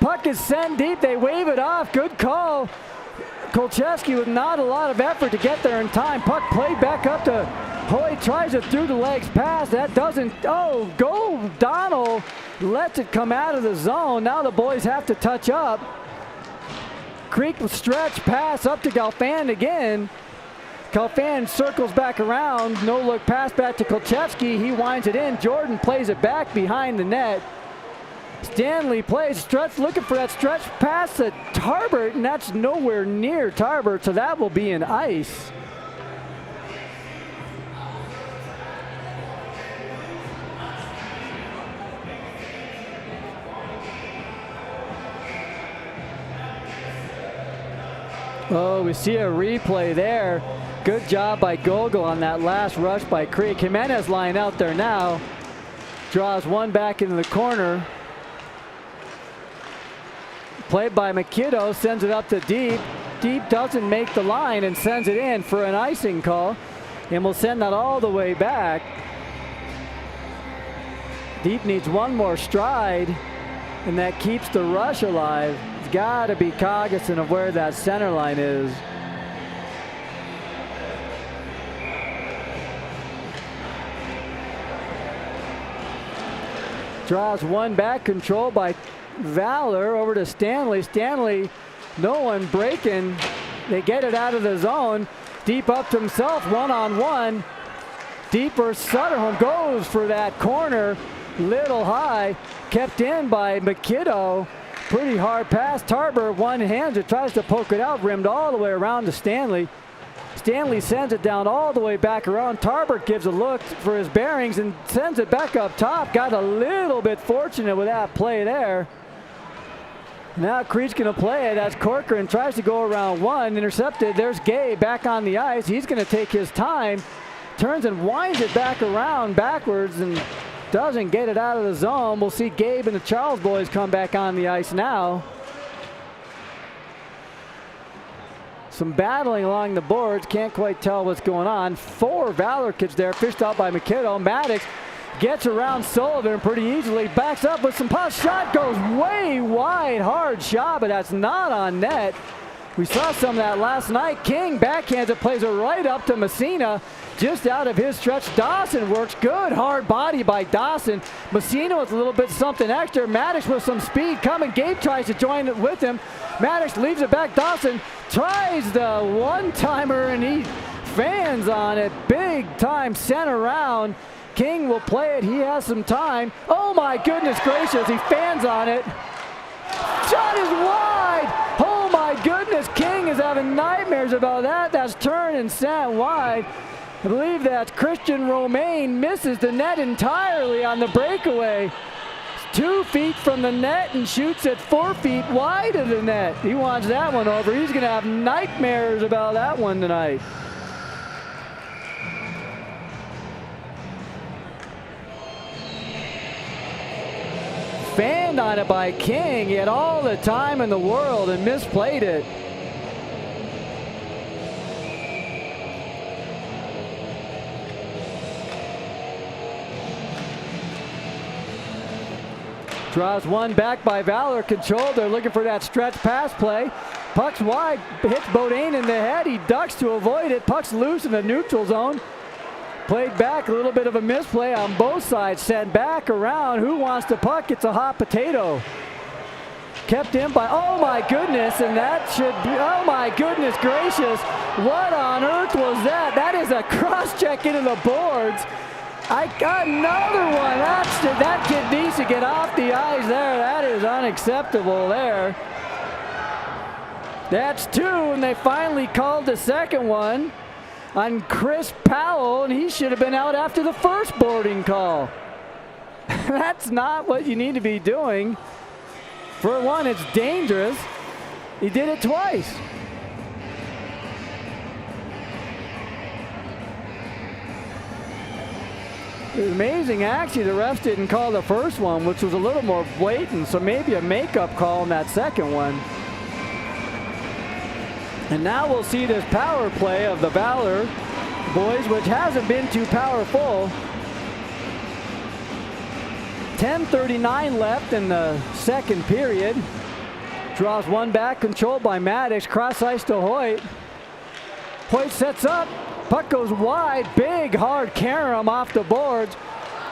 A: Puck is sent deep. They wave it off. Good call. Kolchevsky with not a lot of effort to get there in time. Puck played back up to Hoyt, tries it through the legs pass. That doesn't, go Donald lets it come out of the zone. Now the boys have to touch up. Creek with stretch pass up to Galfand again. Galfand circles back around. No look pass back to Kolchevsky. He winds it in. Jordan plays it back behind the net. Stanley plays stretch, looking for that stretch pass to Tarbert, and that's nowhere near Tarbert, so that will be an ice. Oh, we see a replay there. Good job by Gogol on that last rush by Creek. Jimenez lying out there now. Draws one back into the corner. Played by McKiddo, sends it up to Deep. Deep doesn't make the line and sends it in for an icing call. And we'll send that all the way back. Deep needs one more stride, and that keeps the rush alive. He's got to be cognizant of where that center line is. Draws one back, control by Valor over to Stanley. Stanley, no one breaking. They get it out of the zone. Deep up to himself, one-on-one. Deep versus Sutterholm, goes for that corner. Little high, kept in by McKiddo. Pretty hard pass. Tarbert one-handed, tries to poke it out, rimmed all the way around to Stanley. Stanley sends it down all the way back around. Tarbert gives a look for his bearings and sends it back up top. Got a little bit fortunate with that play there. Now Creek's going to play it as Corcoran tries to go around one. Intercepted. There's Gay back on the ice. He's going to take his time. Turns and winds it back around backwards and doesn't get it out of the zone. We'll see Gabe and the Charles boys come back on the ice now. Some battling along the boards. Can't quite tell what's going on. 4 Valor kids there. Fished out by McKiddo. Maddox gets around Sullivan pretty easily. Backs up with some push. Shot goes way wide. Hard shot, but that's not on net. We saw some of that last night. King backhands it. Plays it right up to Messina. Just out of his stretch. Dawson works. Good hard body by Dawson. Messina with a little bit something extra. Maddox with some speed coming. Gabe tries to join it with him. Maddox leaves it back. Dawson tries the one-timer and he fans on it. Big time sent around. King will play it. He has some time. Oh my goodness gracious. He fans on it. Shot is wide. Oh my goodness. King is having nightmares about that. That's turned and sent wide. I believe that Christian Romaine misses the net entirely on the breakaway. 2 feet from the net and shoots it 4 feet wide of the net. He wants that one over. He's going to have nightmares about that one tonight. Fanned on it by King. He had all the time in the world and misplayed it. Draws one back by Valor. Control. They're looking for that stretch pass play. Puck's wide. Hits Bodine in the head. He ducks to avoid it. Puck's loose in the neutral zone. Played back. A little bit of a misplay on both sides. Sent back around. Who wants the puck? It's a hot potato. Kept in by, oh my goodness, and that should be, oh my goodness gracious. What on earth was that? That is a cross-check into the boards. I got another one. That kid needs to get off the ice there. That is unacceptable there. That's 2, and they finally called the second one on Chris Powell, and he should have been out after the first boarding call. That's not what you need to be doing. For one, it's dangerous. He did it twice. It was amazing, actually, the refs didn't call the first one, which was a little more blatant, so maybe a makeup call on that second one. And now we'll see this power play of the Valor boys, which hasn't been too powerful. 10:39 left in the second period. Draws one back, controlled by Maddox, cross ice to Hoyt. Hoyt sets up. Puck goes wide, big, hard carom off the boards.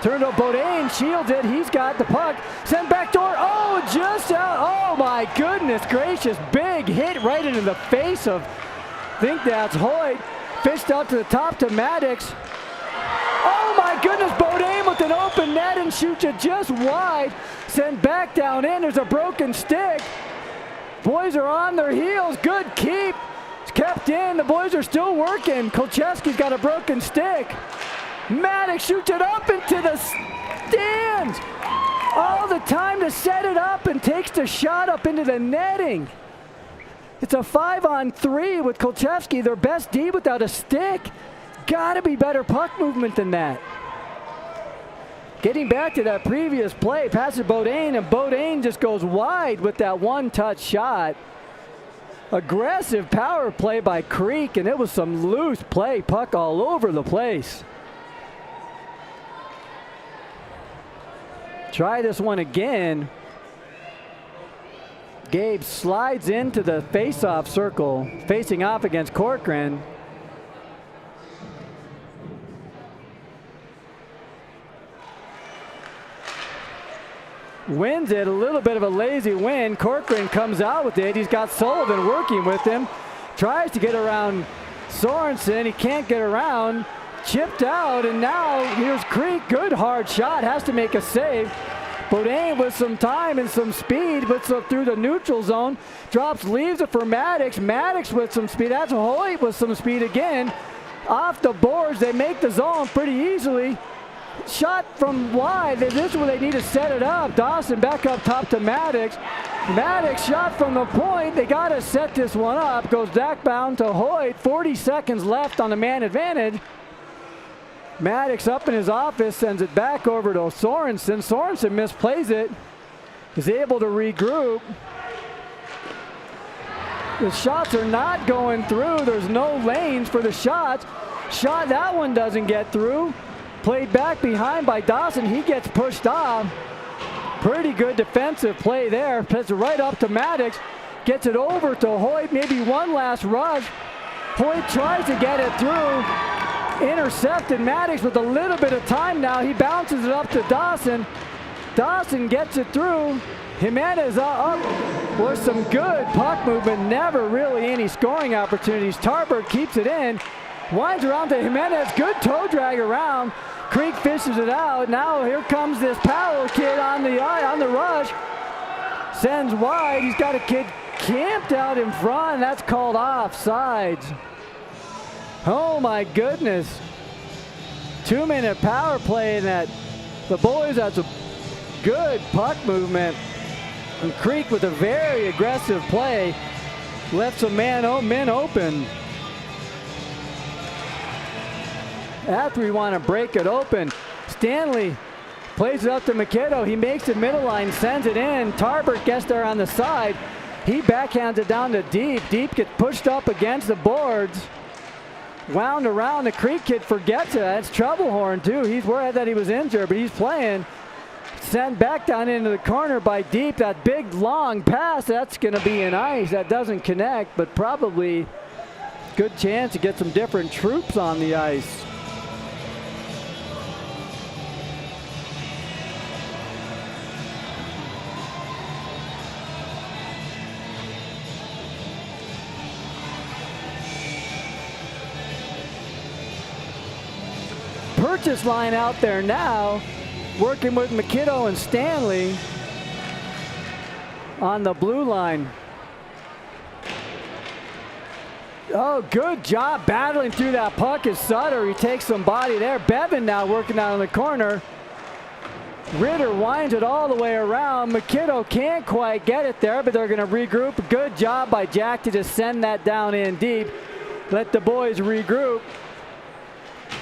A: Turned to Bodine, shields it, he's got the puck. Sent back door, oh, just out, oh my goodness gracious. Big hit right into the face of, I think that's Hoyt. Fished out to the top to Maddox. Oh my goodness, Bodine with an open net and shoots it just wide. Sent back down in, there's a broken stick. Boys are on their heels, good keep. It's kept in, the boys are still working. Kolchewski's got a broken stick. Maddox shoots it up into the stands. All the time to set it up and takes the shot up into the netting. It's a 5-on-3 with Kolchewski, their best D without a stick. Gotta be better puck movement than that. Getting back to that previous play, passes Bodine, and Bodine just goes wide with that one-touch shot. Aggressive power play by Creek, and it was some loose play, puck all over the place. Try this one again. Gabe slides into the face-off circle, facing off against Corcoran. Wins it, a little bit of a lazy win. Corcoran comes out with it. He's got Sullivan working with him. Tries to get around Sorensen. He can't get around. Chipped out, and now here's Creek. Good hard shot. Has to make a save. Bodine with some time and some speed, but through the neutral zone. Drops, leaves it for Maddox. Maddox with some speed. That's Hoyt with some speed again. Off the boards. They make the zone pretty easily. Shot from wide. This is where they need to set it up. Dawson back up top to Maddox. Maddox shot from the point. They got to set this one up. Goes back bound to Hoyt. 40 seconds left on the man advantage. Maddox up in his office, sends it back over to Sorensen. Sorensen misplays it. Is able to regroup. The shots are not going through. There's no lanes for the shots. Shot, that one doesn't get through. Played back behind by Dawson. He gets pushed off. Pretty good defensive play there. Puts it right up to Maddox. Gets it over to Hoyt. Maybe one last rush. Hoyt tries to get it through. Intercepted. Maddox with a little bit of time now. He bounces it up to Dawson. Dawson gets it through. Jimenez up with some good puck movement. Never really any scoring opportunities. Tarbert keeps it in. Winds around to Jimenez. Good toe drag around. Creek fishes it out. Now here comes this Powell kid on the rush. Sends wide. He's got a kid camped out in front. That's called offsides. Oh my goodness. 2-minute power play in that. The boys, that's a good puck movement. And Creek with a very aggressive play left some men open. After we want to break it open, Stanley plays it up to Mikito. He makes the middle line, sends it in. Tarbert gets there on the side. He backhands it down to Deep. Deep gets pushed up against the boards. Wound around. The Creek kid forgets it. That's Troublehorn too. He's worried that he was injured, but he's playing. Sent back down into the corner by Deep. That big long pass, that's going to be an ice. That doesn't connect, but probably good chance to get some different troops on the ice. Purchase line out there now, working with Mikito and Stanley on the blue line. Oh, good job battling through that puck is Sutter. He takes some body there. Bevan now working out in the corner. Ritter winds it all the way around. Mikito can't quite get it there, but they're going to regroup. Good job by Jack to just send that down in deep. Let the boys regroup.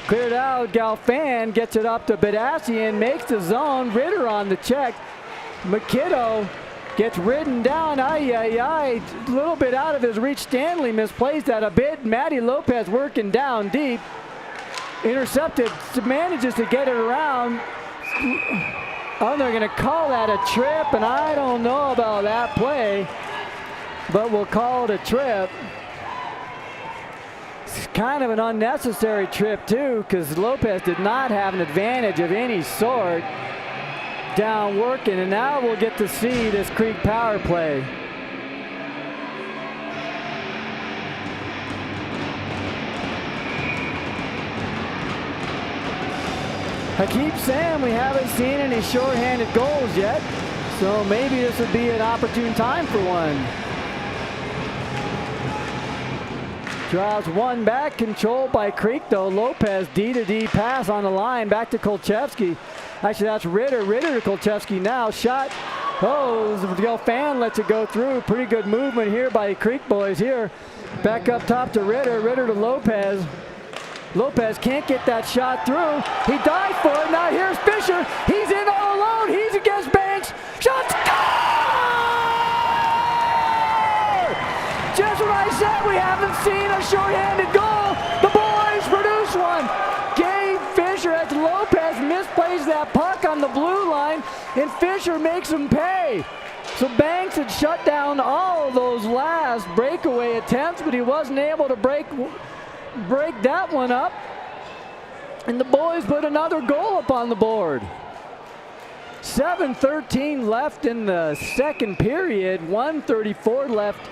A: Cleared out. Galfan gets it up to Badassian, makes the zone. Ritter on the check. Mikito gets ridden down. A little bit out of his reach. Stanley misplays that a bit. Matty Lopez working down deep. Intercepted. Manages to get it around. Oh, they're going to call that a trip, and I don't know about that play, but we'll call it a trip. It's kind of an unnecessary trip too, because Lopez did not have an advantage of any sort down working, and now we'll get to see this Creek power play. I keep saying we haven't seen any shorthanded goals yet, so maybe this would be an opportune time for one. Draws one back, controlled by Creek though. Lopez D-to-D pass on the line, back to Kolchevsky. Actually, that's Ritter. Ritter to Kolchevsky now. Shot. Oh, Gelfand lets it go through. Pretty good movement here by Creek boys here. Back up top to Ritter. Ritter to Lopez. Lopez can't get that shot through. He dived for it. Now here's Fisher. He's in all alone. He's against Banks. Shot. Just what I said, we haven't seen a shorthanded goal. The boys produce one. Gabe Fisher, as Lopez misplays that puck on the blue line, and Fisher makes him pay. So Banks had shut down all those last breakaway attempts, but he wasn't able to break that one up. And the boys put another goal up on the board. 7:13 left in the second period, 1:34 left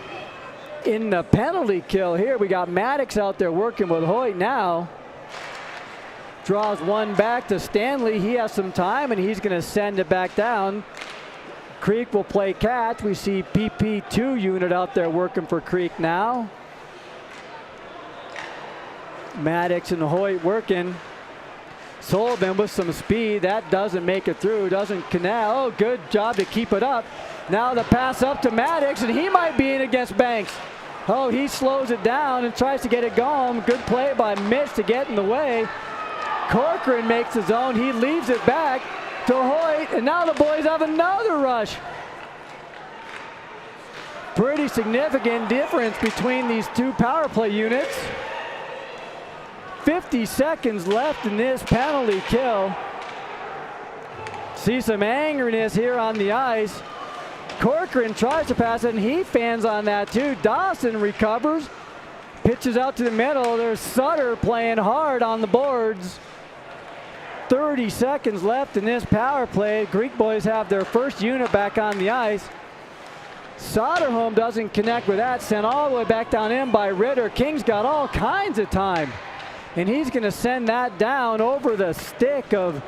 A: in the penalty kill here. We got Maddox out there working with Hoyt now. Draws one back to Stanley. He has some time and he's going to send it back down. Creek will play catch. We see PP2 unit out there working for Creek now. Maddox and Hoyt working. Sullivan with some speed. That doesn't make it through. Doesn't connect. Oh, good job to keep it up. Now the pass up to Maddox, and he might be in against Banks. Oh, he slows it down and tries to get it going. Good play by Mitch to get in the way. Corcoran makes his own. He leaves it back to Hoyt, and now the boys have another rush. Pretty significant difference between these two power play units. 50 seconds left in this penalty kill. See some angriness here on the ice. Corcoran tries to pass it, and he fans on that too. Dawson recovers, pitches out to the middle. There's Sutter playing hard on the boards. 30 seconds left in this power play. Greek boys have their first unit back on the ice. Soderholm doesn't connect with that, sent all the way back down in by Ritter. King's got all kinds of time, and he's going to send that down over the stick of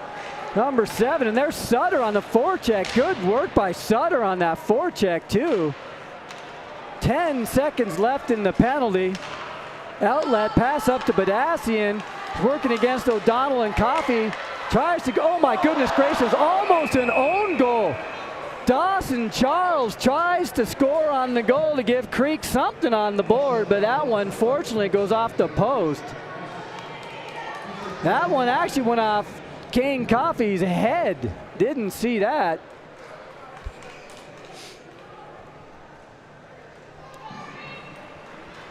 A: number 7, and there's Sutter on the forecheck. Good work by Sutter on that forecheck too. 10 seconds left in the penalty. Outlet pass up to Badassian, working against O'Donnell and Coffey. Tries to go, oh my goodness gracious, almost an own goal. Dawson Charles tries to score on the goal to give Creek something on the board, but that one fortunately goes off the post. That one actually went off Kane Coffey's head. Didn't see that.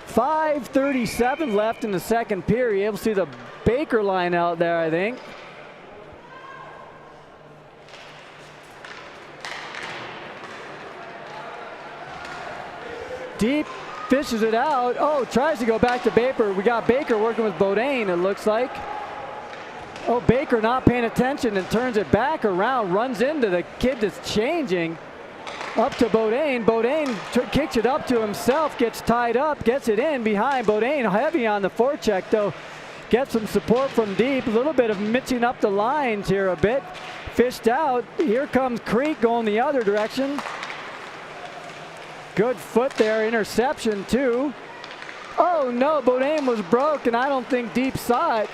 A: .537 left in the second period. Able to see the Baker line out there, I think. Deep, fishes it out. Oh, tries to go back to Baker. We got Baker working with Bodine, it looks like. Oh, Baker not paying attention and turns it back around, runs into the kid that's changing. Up to Bodine. Bodine kicks it up to himself, gets tied up, gets it in behind Bodine. Heavy on the forecheck, though. Gets some support from deep. A little bit of mixing up the lines here a bit. Fished out. Here comes Creek going the other direction. Good foot there, interception too. Oh no, Bodine was broke, and I don't think Deep saw it.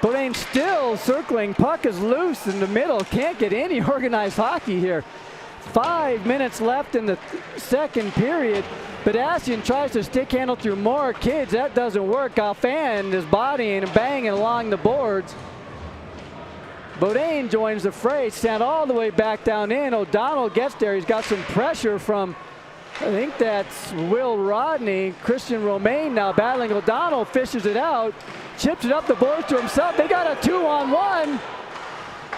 A: Bodine still circling, puck is loose in the middle. Can't get any organized hockey here. 5 minutes left in the second period. Badassian tries to stick handle through more kids. That doesn't work. Alfan is bodying and banging along the boards. Bodine joins the fray, stand all the way back down in. O'Donnell gets there. He's got some pressure from, I think that's Will Rodney. Christian Romaine now battling O'Donnell, fishes it out, chips it up the boards to himself. They got a 2-on-1.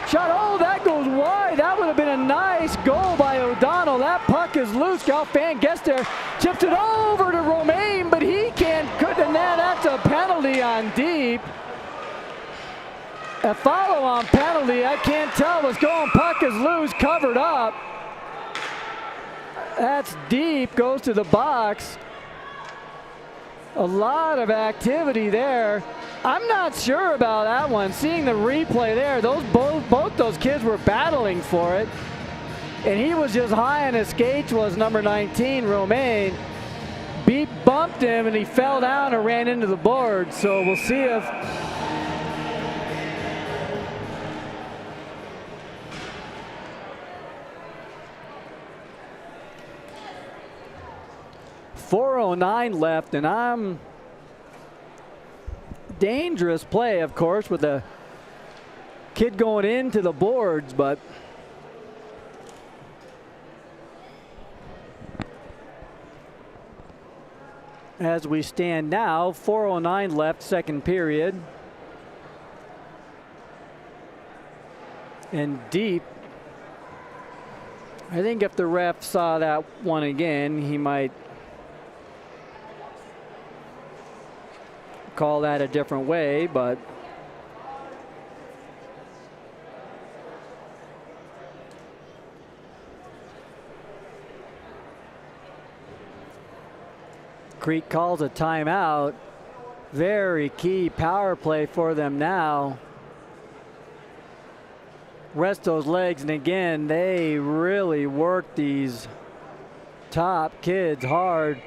A: Shot, oh, that goes wide. That would have been a nice goal by O'Donnell. That puck is loose. Galfan gets there, chips it over to Romaine, but he couldn't, and that's a penalty on Deep. A follow-on penalty. I can't tell what's going. Puck is loose, covered up. That's Deep, goes to the box. A lot of activity there. I'm not sure about that one. Seeing the replay there, both those kids were battling for it. And he was just high on his skates, was number 19, Romaine. Beep bumped him and he fell down and ran into the board. So we'll see if .409 left, and I'm dangerous play, of course, with a kid going into the boards, but as we stand now, 4:09 left, second period. And Deep, I think if the ref saw that one again, he might call that a different way, but Creek calls a timeout. Very key power play for them now. Rest those legs, and again, they really work these top kids hard.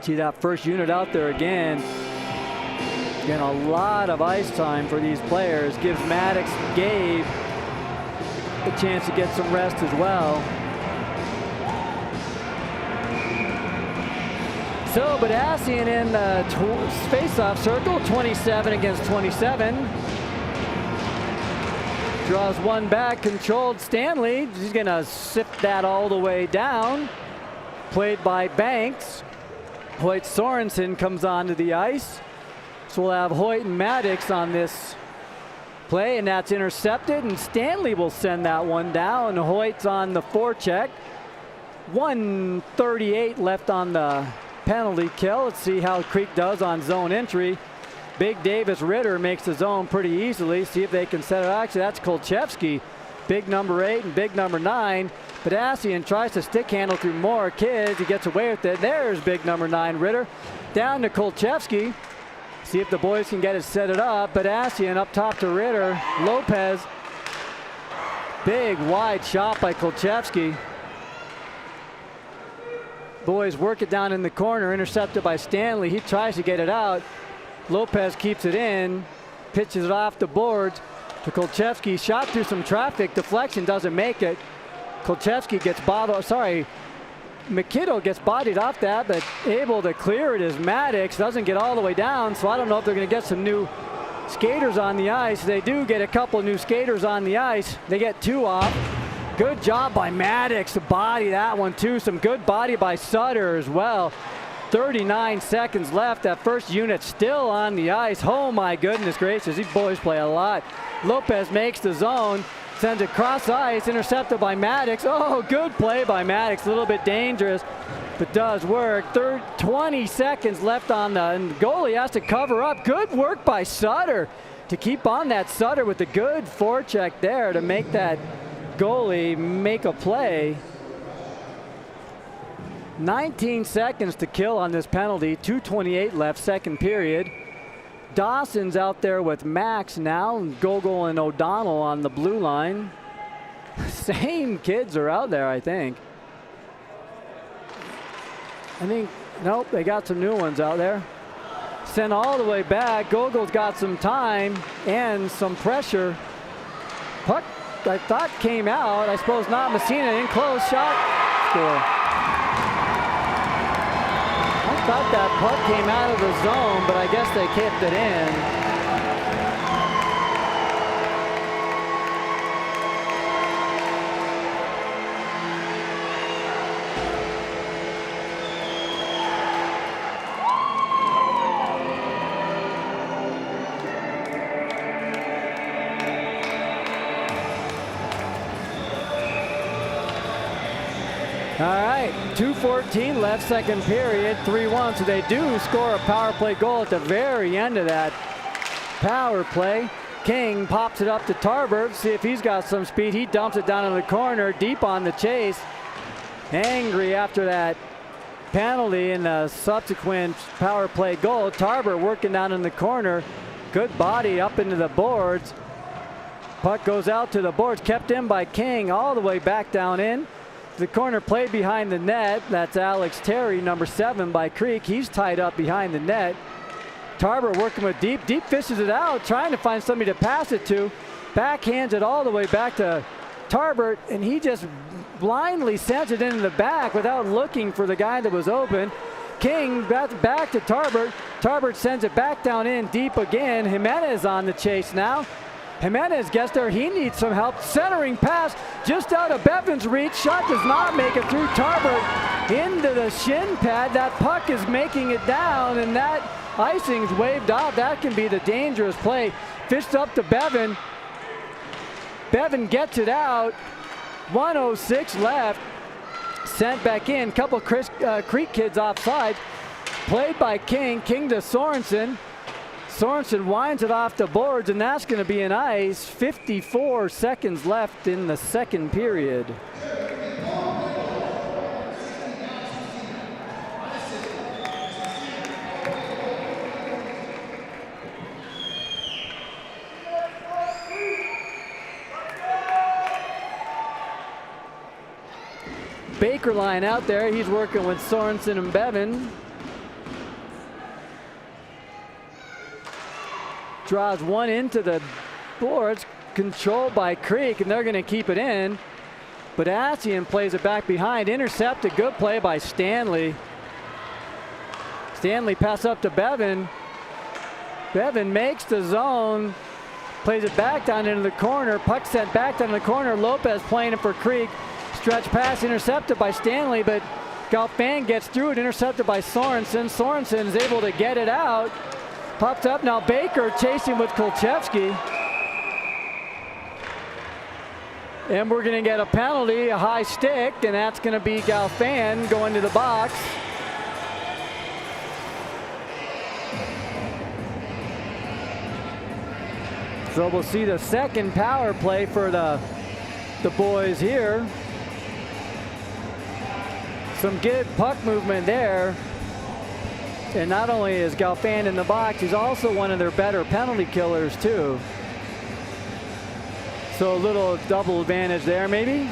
A: See that first unit out there again. Getting a lot of ice time for these players. Gives Maddox, Gabe a chance to get some rest as well. So Badassian in the face-off circle, 27 against 27. Draws one back, controlled Stanley. He's gonna sift that all the way down. Played by Banks. Hoyt Sorensen comes onto the ice. So we'll have Hoyt and Maddox on this play, and that's intercepted, and Stanley will send that one down. Hoyt's on the forecheck. 1:38 left on the penalty kill. Let's see how Creek does on zone entry. Big Davis Ritter makes the zone pretty easily. See if they can set it. Actually, that's Kolchevsky. Big number 8 and big number 9. Badassian tries to stick handle through more kids. He gets away with it. There's big number 9 Ritter. Down to Kolchevsky. See if the boys can get it set it up. Badassian up top to Ritter. Lopez. Big wide shot by Kolchevsky. Boys work it down in the corner. Intercepted by Stanley. He tries to get it out. Lopez keeps it in. pitches it off the boards to Kolchevsky. Shot through some traffic. Deflection doesn't make it. Kolchevsky gets bottled. Sorry, McKittle gets bodied off that, but able to clear it is Maddox. Doesn't get all the way down, so I don't know if they're going to get some new skaters on the ice. They do get a couple new skaters on the ice. They get 2 off. Good job by Maddox to body that one too. Some good body by Sutter as well. 39 seconds left. That first unit still on the ice. Oh my goodness gracious, these boys play a lot. Lopez makes the zone, sends it cross ice, intercepted by Maddox. Oh, good play by Maddox. A little bit dangerous, but does work. 20 seconds left on and the goalie has to cover up. Good work by Sutter to keep on that. Sutter with a good forecheck there to make that goalie make a play. 19 seconds to kill on this penalty. 2:28 left, second period. Dawson's out there with Max now, and Gogol and O'Donnell on the blue line. Same kids are out there, I think. Nope, they got some new ones out there. Sent all the way back. Gogol's got some time and some pressure. Puck, I thought came out. I suppose not. Messina in close, shot, score. I thought that puck came out of the zone, but I guess they kept it in. All right, 2:14 left, second period, 3-1. So they do score a power play goal at the very end of that power play. King pops it up to Tarbert, see if he's got some speed. He dumps it down in the corner, deep on the chase. Angry after that penalty and the subsequent power play goal. Tarbert working down in the corner. Good body up into the boards. Puck goes out to the boards, kept in by King all the way back down in. The corner played behind the net. That's Alex Terry, number 7 by Creek. He's tied up behind the net. Tarbert working with deep. Deep fishes it out, trying to find somebody to pass it to. Backhands it all the way back to Tarbert, and he just blindly sends it into the back without looking for the guy that was open. King back to Tarbert. Tarbert sends it back down in deep again. Jimenez on the chase now. Jimenez gets there, he needs some help. Centering pass just out of Bevan's reach. Shot does not make it through Tarbert into the shin pad. That puck is making it down, and that icing's waved off. That can be the dangerous play. Fished up to Bevan. Bevan gets it out. 1:06 left. Sent back in. Couple Creek kids offside. Played by King. King to Sorensen. Sorensen winds it off the boards, and that's going to be an ice. 54 seconds left in the second period. Baker line out there. He's working with Sorensen and Bevan. Draws one into the boards, controlled by Creek, and they're going to keep it in. But Asian plays it back behind. Intercepted, good play by Stanley. Stanley pass up to Bevan. Bevan makes the zone, plays it back down into the corner. Puck sent back down in the corner. Lopez playing it for Creek. Stretch pass intercepted by Stanley, but Galfan gets through it, intercepted by Sorensen. Sorensen is able to get it out. Popped up now. Baker chasing with Kolchevsky. And we're going to get a penalty, a high stick, and that's going to be Galfan going to the box. So we'll see the second power play for the boys here. Some good puck movement there. And not only is Galfan in the box, he's also one of their better penalty killers too. So a little double advantage there maybe.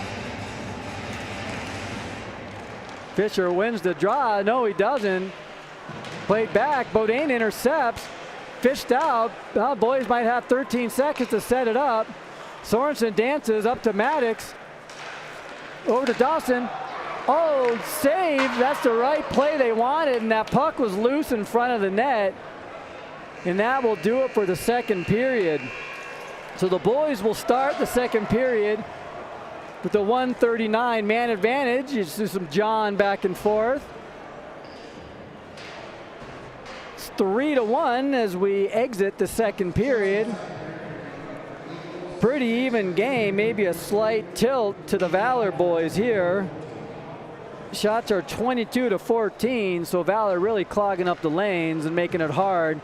A: Fisher wins the draw. No, he doesn't. Played back. Bodine intercepts. fished out. Well, boys might have 13 seconds to set it up. Sorensen dances up to Maddox. Over to Dawson. Oh, save. That's the right play they wanted, and that puck was loose in front of the net. And that will do it for the second period. So the boys will start the second period with the 139 man advantage. You see some John back and forth. It's 3-1 as we exit the second period. Pretty even game, maybe a slight tilt to the Valor boys here. Shots are 22-14, so Valor really clogging up the lanes and making it hard.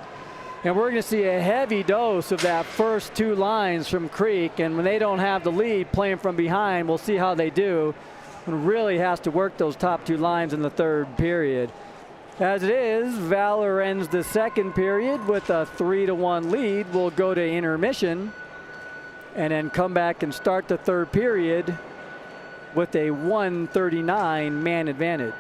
A: And we're going to see a heavy dose of that first two lines from Creek. And when they don't have the lead playing from behind, we'll see how they do. And really has to work those top two lines in the third period. As it is, Valor ends the second period with a 3-1 lead. We'll go to intermission and then come back and start the third period with a 139 man advantage.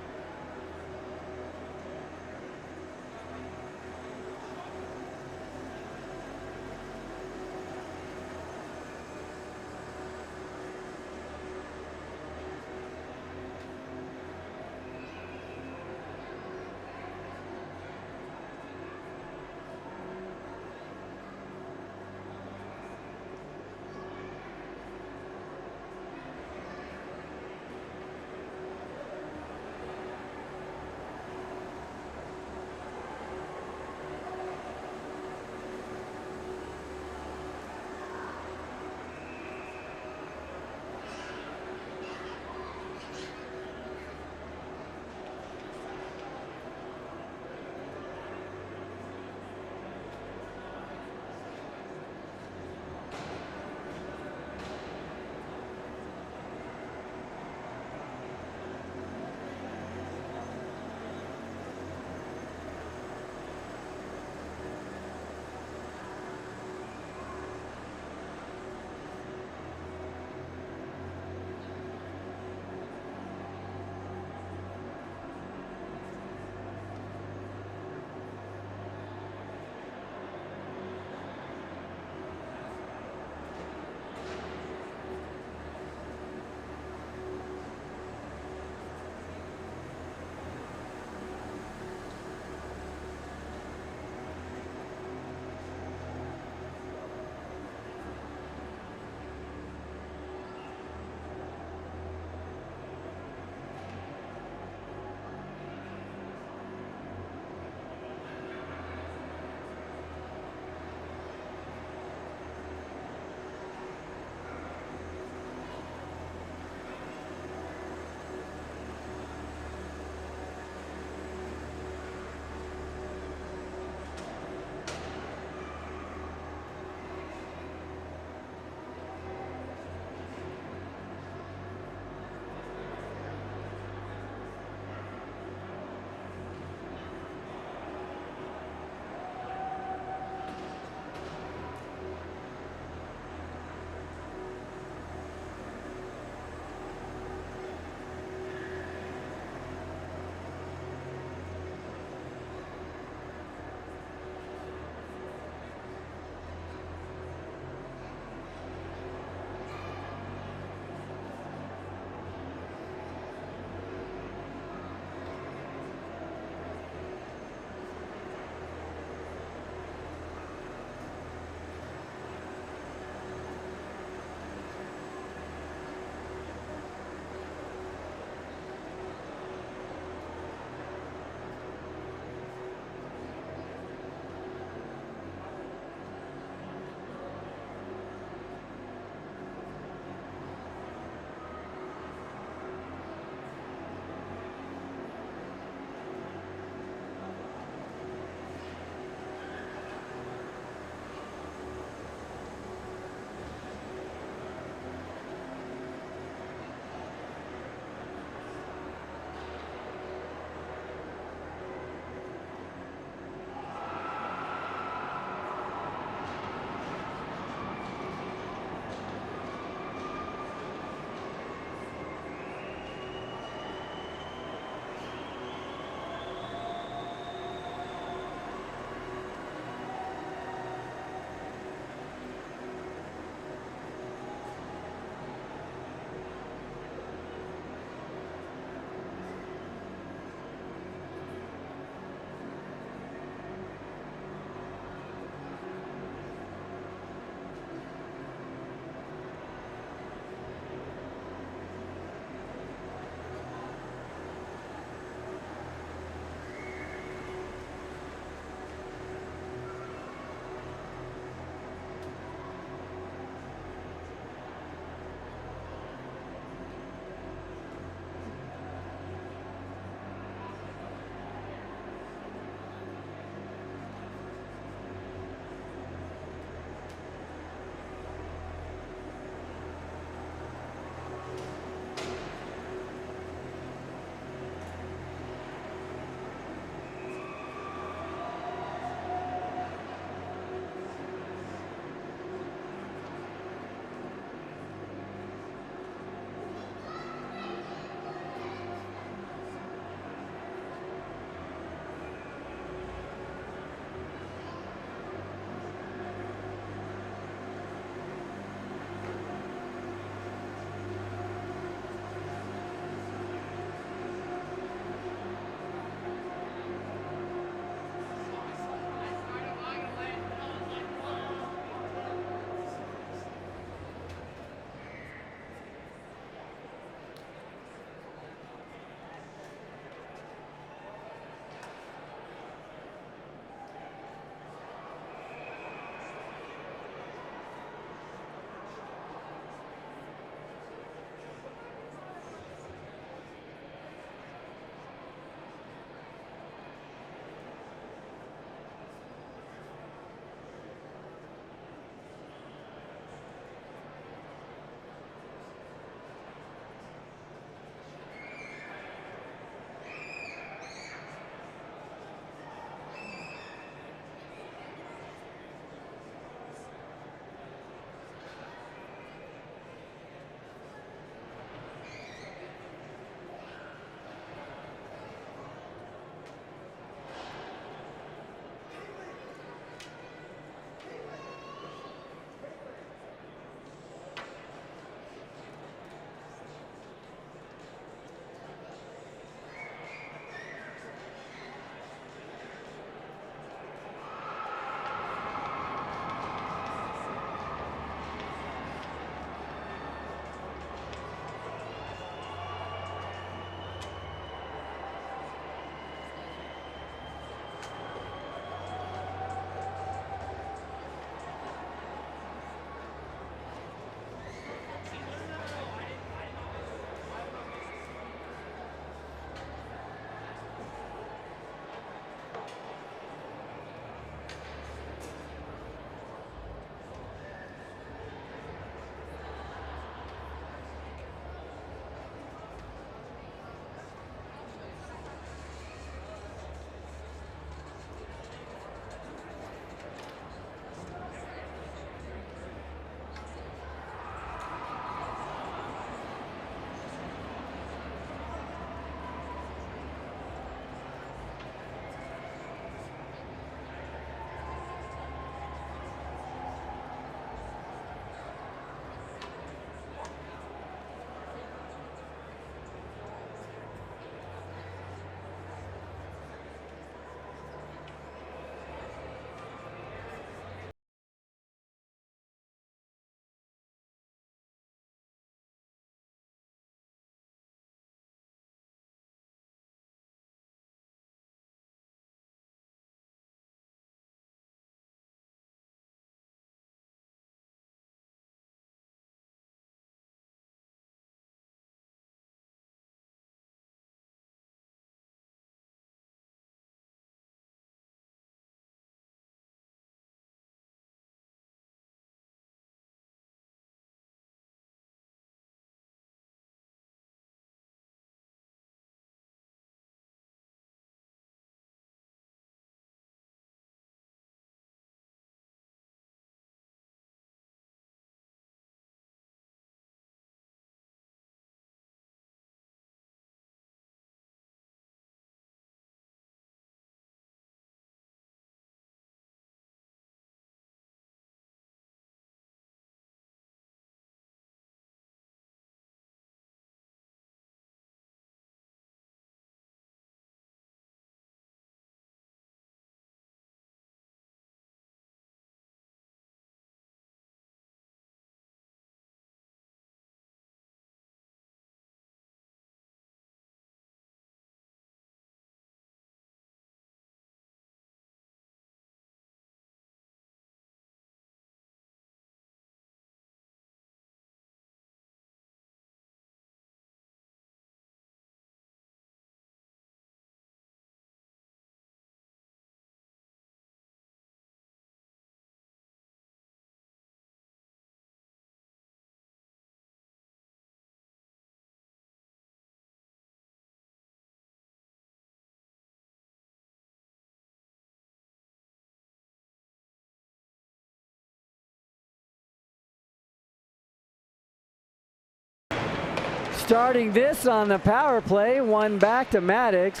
A: Starting this on the power play, one back to Maddox,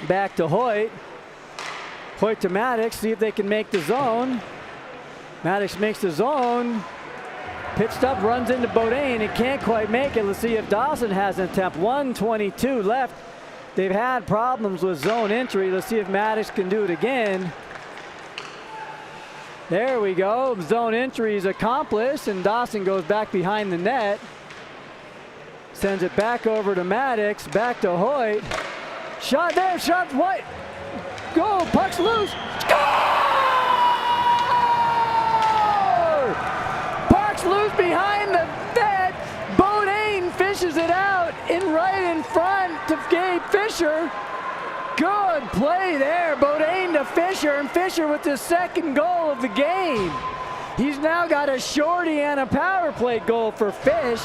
A: back to Hoyt. Hoyt to Maddox, see if they can make the zone. Maddox makes the zone. Pitched up, runs into Bodine. He can't quite make it. Let's see if Dawson has an attempt. 1:22 left. They've had problems with zone entry. Let's see if Maddox can do it again. There we go. Zone entry is accomplished, and Dawson goes back behind the net. Sends it back over to Maddox, back to Hoyt. Shot there, shot White. Go, puck's loose. Score! Puck's loose behind the net. Bodine fishes it out right in front to Gabe Fisher. Good play there, Bodine to Fisher, and Fisher with the second goal of the game. He's now got a shorty and a power play goal for Fish.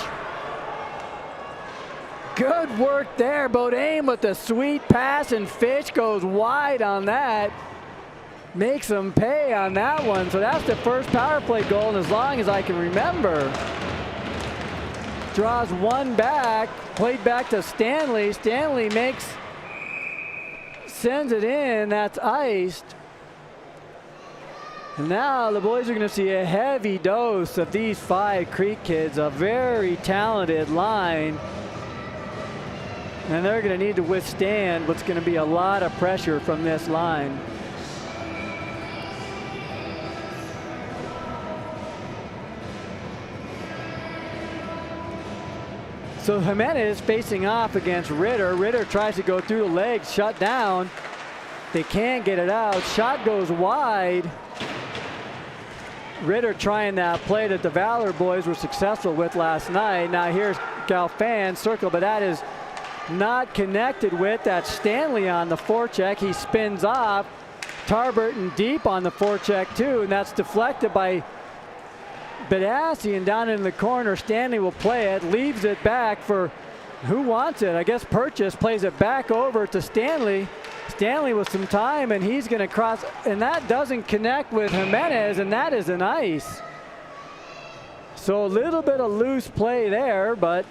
A: Good work there, Bodine with the sweet pass, and Fish goes wide on that. Makes him pay on that one. So that's the first power play goal, and as long as I can remember. Draws one back, played back to Stanley. Stanley sends it in, that's iced. And now the boys are gonna see a heavy dose of these 5 Creek kids, a very talented line. And they're going to need to withstand what's going to be a lot of pressure from this line. So Jimenez facing off against Ritter. Ritter tries to go through the legs, shut down. They can't get it out. Shot goes wide. Ritter trying that play that the Valor boys were successful with last night. Now here's Galfan circle, but that is not connected with. That Stanley on the forecheck. He spins off. Tarburton deep on the forecheck too, and that's deflected by Bedassi, and down in the corner Stanley will play it, leaves it back for who wants it. I guess Purchase plays it back over to Stanley. Stanley with some time, and he's going to cross, and that doesn't connect with Jimenez, and that is an ice. So a little bit of loose play there, but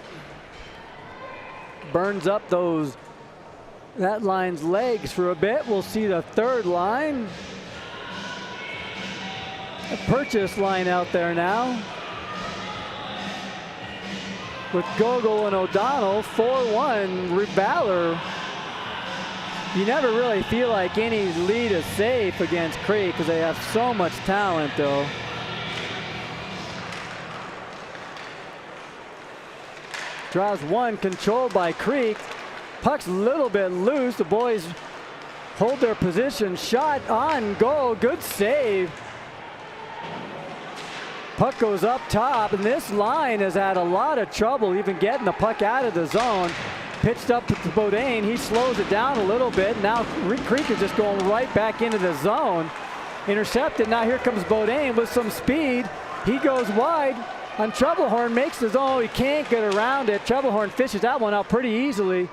A: burns up that line's legs for a bit. We'll see the third line. A Purchase line out there now. With Gogol and O'Donnell, 4-1 Valor. You never really feel like any lead is safe against Creek because they have so much talent though. Draws one, controlled by Creek. Puck's a little bit loose. The boys hold their position. Shot on goal. Good save. Puck goes up top, and this line has had a lot of trouble even getting the puck out of the zone. Pitched up to Bodine. He slows it down a little bit. Now Creek is just going right back into the zone. Intercepted. Now here comes Bodine with some speed. He goes wide. On Troublehorn, makes his own. He can't get around it. Troublehorn fishes that one out pretty easily.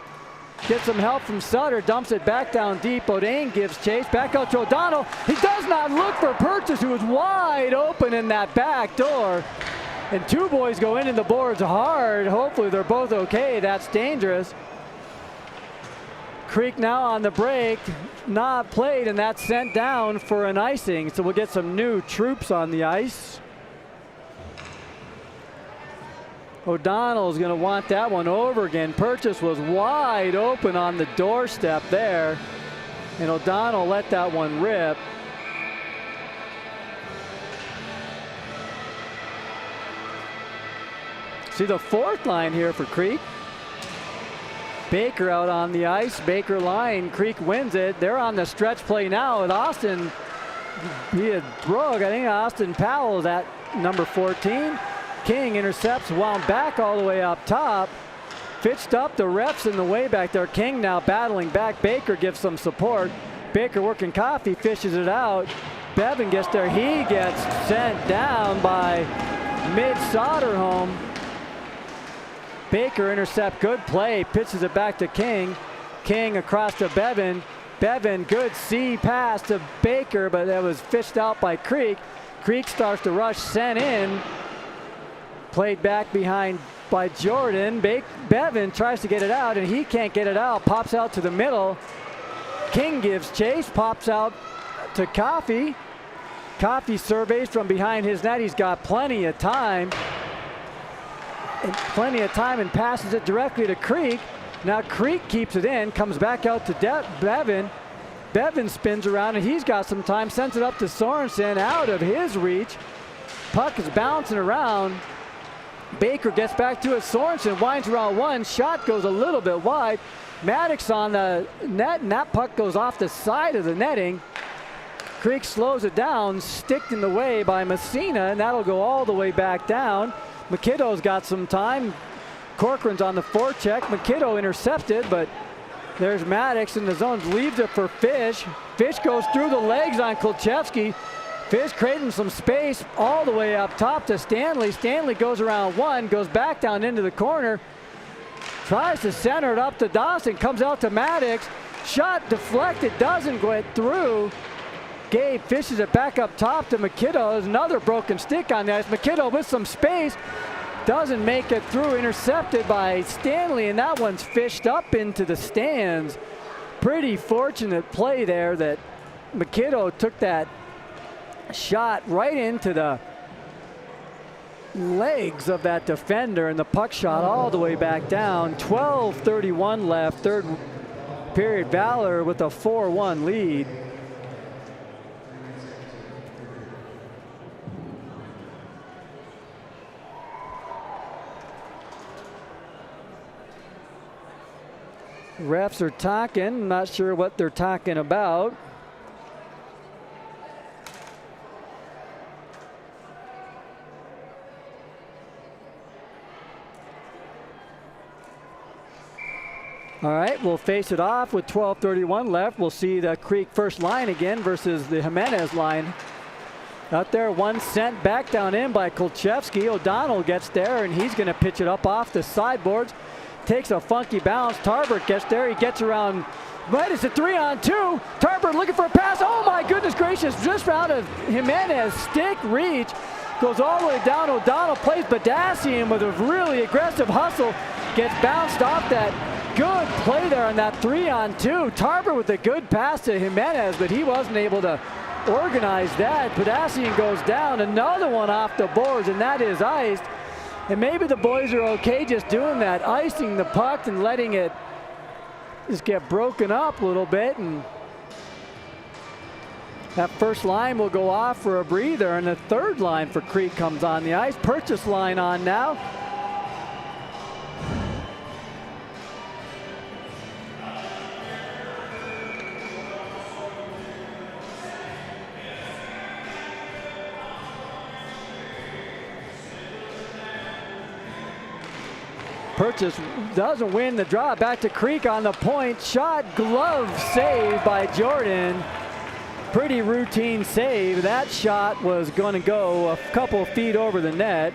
A: Gets some help from Sutter, dumps it back down deep. Bodine gives chase, back out to O'Donnell. He does not look for Purchase, who is wide open in that back door. And two boys go into the boards hard. Hopefully they're both okay. That's dangerous. Creek now on the break, not played, and that's sent down for an icing. So we'll get some new troops on the ice. O'Donnell's going to want that one over again. Purchase was wide open on the doorstep there, and O'Donnell let that one rip. See the fourth line here for Creek. Baker out on the ice. Baker line. Creek wins it. They're on the stretch play now with Austin. He had broke. I think Austin Powell's at number 14. King intercepts, wound back all the way up top. Pitched up, the refs in the way back there. King now battling back. Baker gives some support. Baker working Coffee, fishes it out. Bevan gets there. He gets sent down by Mid-Soderholm. Baker intercept, good play. Pitches it back to King. King across to Bevan. Bevan, good C pass to Baker, but that was fished out by Creek. Creek starts to rush, sent in. Played back behind by Jordan. Bevan tries to get it out, and he can't get it out. Pops out to the middle. King gives chase, pops out to Coffey. Coffey surveys from behind his net. He's got plenty of time. And passes it directly to Creek. Now Creek keeps it in, comes back out to Bevan. Bevan spins around, and he's got some time, sends it up to Sorensen, out of his reach. Puck is bouncing around. Baker gets back to it. Sorensen winds around one. Shot goes a little bit wide. Maddox on the net, and that puck goes off the side of the netting. Creek slows it down, sticked in the way by Messina, and that'll go all the way back down. McKiddo's got some time. Corcoran's on the forecheck. McKiddo intercepted, but there's Maddox in the zone, leaves it for Fish. Fish goes through the legs on Kolchevsky. Fish creating some space all the way up top to Stanley. Stanley goes around one, goes back down into the corner. Tries to center it up to Dawson, comes out to Maddox. Shot deflected, doesn't get through. Gabe fishes it back up top to McKiddo. There's another broken stick on that. McKiddo with some space. Doesn't make it through, intercepted by Stanley, and that one's fished up into the stands. Pretty fortunate play there that McKiddo took that shot right into the legs of that defender, and the puck shot all the way back down. 12:31 left, third period. Valor with a 4-1 lead. Refs are talking, not sure what they're talking about. All right, we'll face it off with 12:31 left. We'll see the Creek first line again versus the Jimenez line. Out there, one sent back down in by Kolchevsky. O'Donnell gets there, and he's going to pitch it up off the sideboards. Takes a funky bounce. Tarbert gets there. He gets around. Right, it's a 3-on-2. Tarbert looking for a pass. Oh my goodness gracious! Just out of Jimenez stick reach, goes all the way down. O'Donnell plays Badassian with a really aggressive hustle. Gets bounced off that. Good play there on that 3-on-2. Tarbert with a good pass to Jimenez, but he wasn't able to organize that. Badassian goes down. Another one off the boards, and that is iced. And maybe the boys are okay just doing that, icing the puck and letting it just get broken up a little bit. And that first line will go off for a breather, and the third line for Creek comes on the ice. Purchase line on now. Purchase doesn't win the draw. Back to Creek on the point. Shot, glove save by Jordan. Pretty routine save. That shot was going to go a couple feet over the net.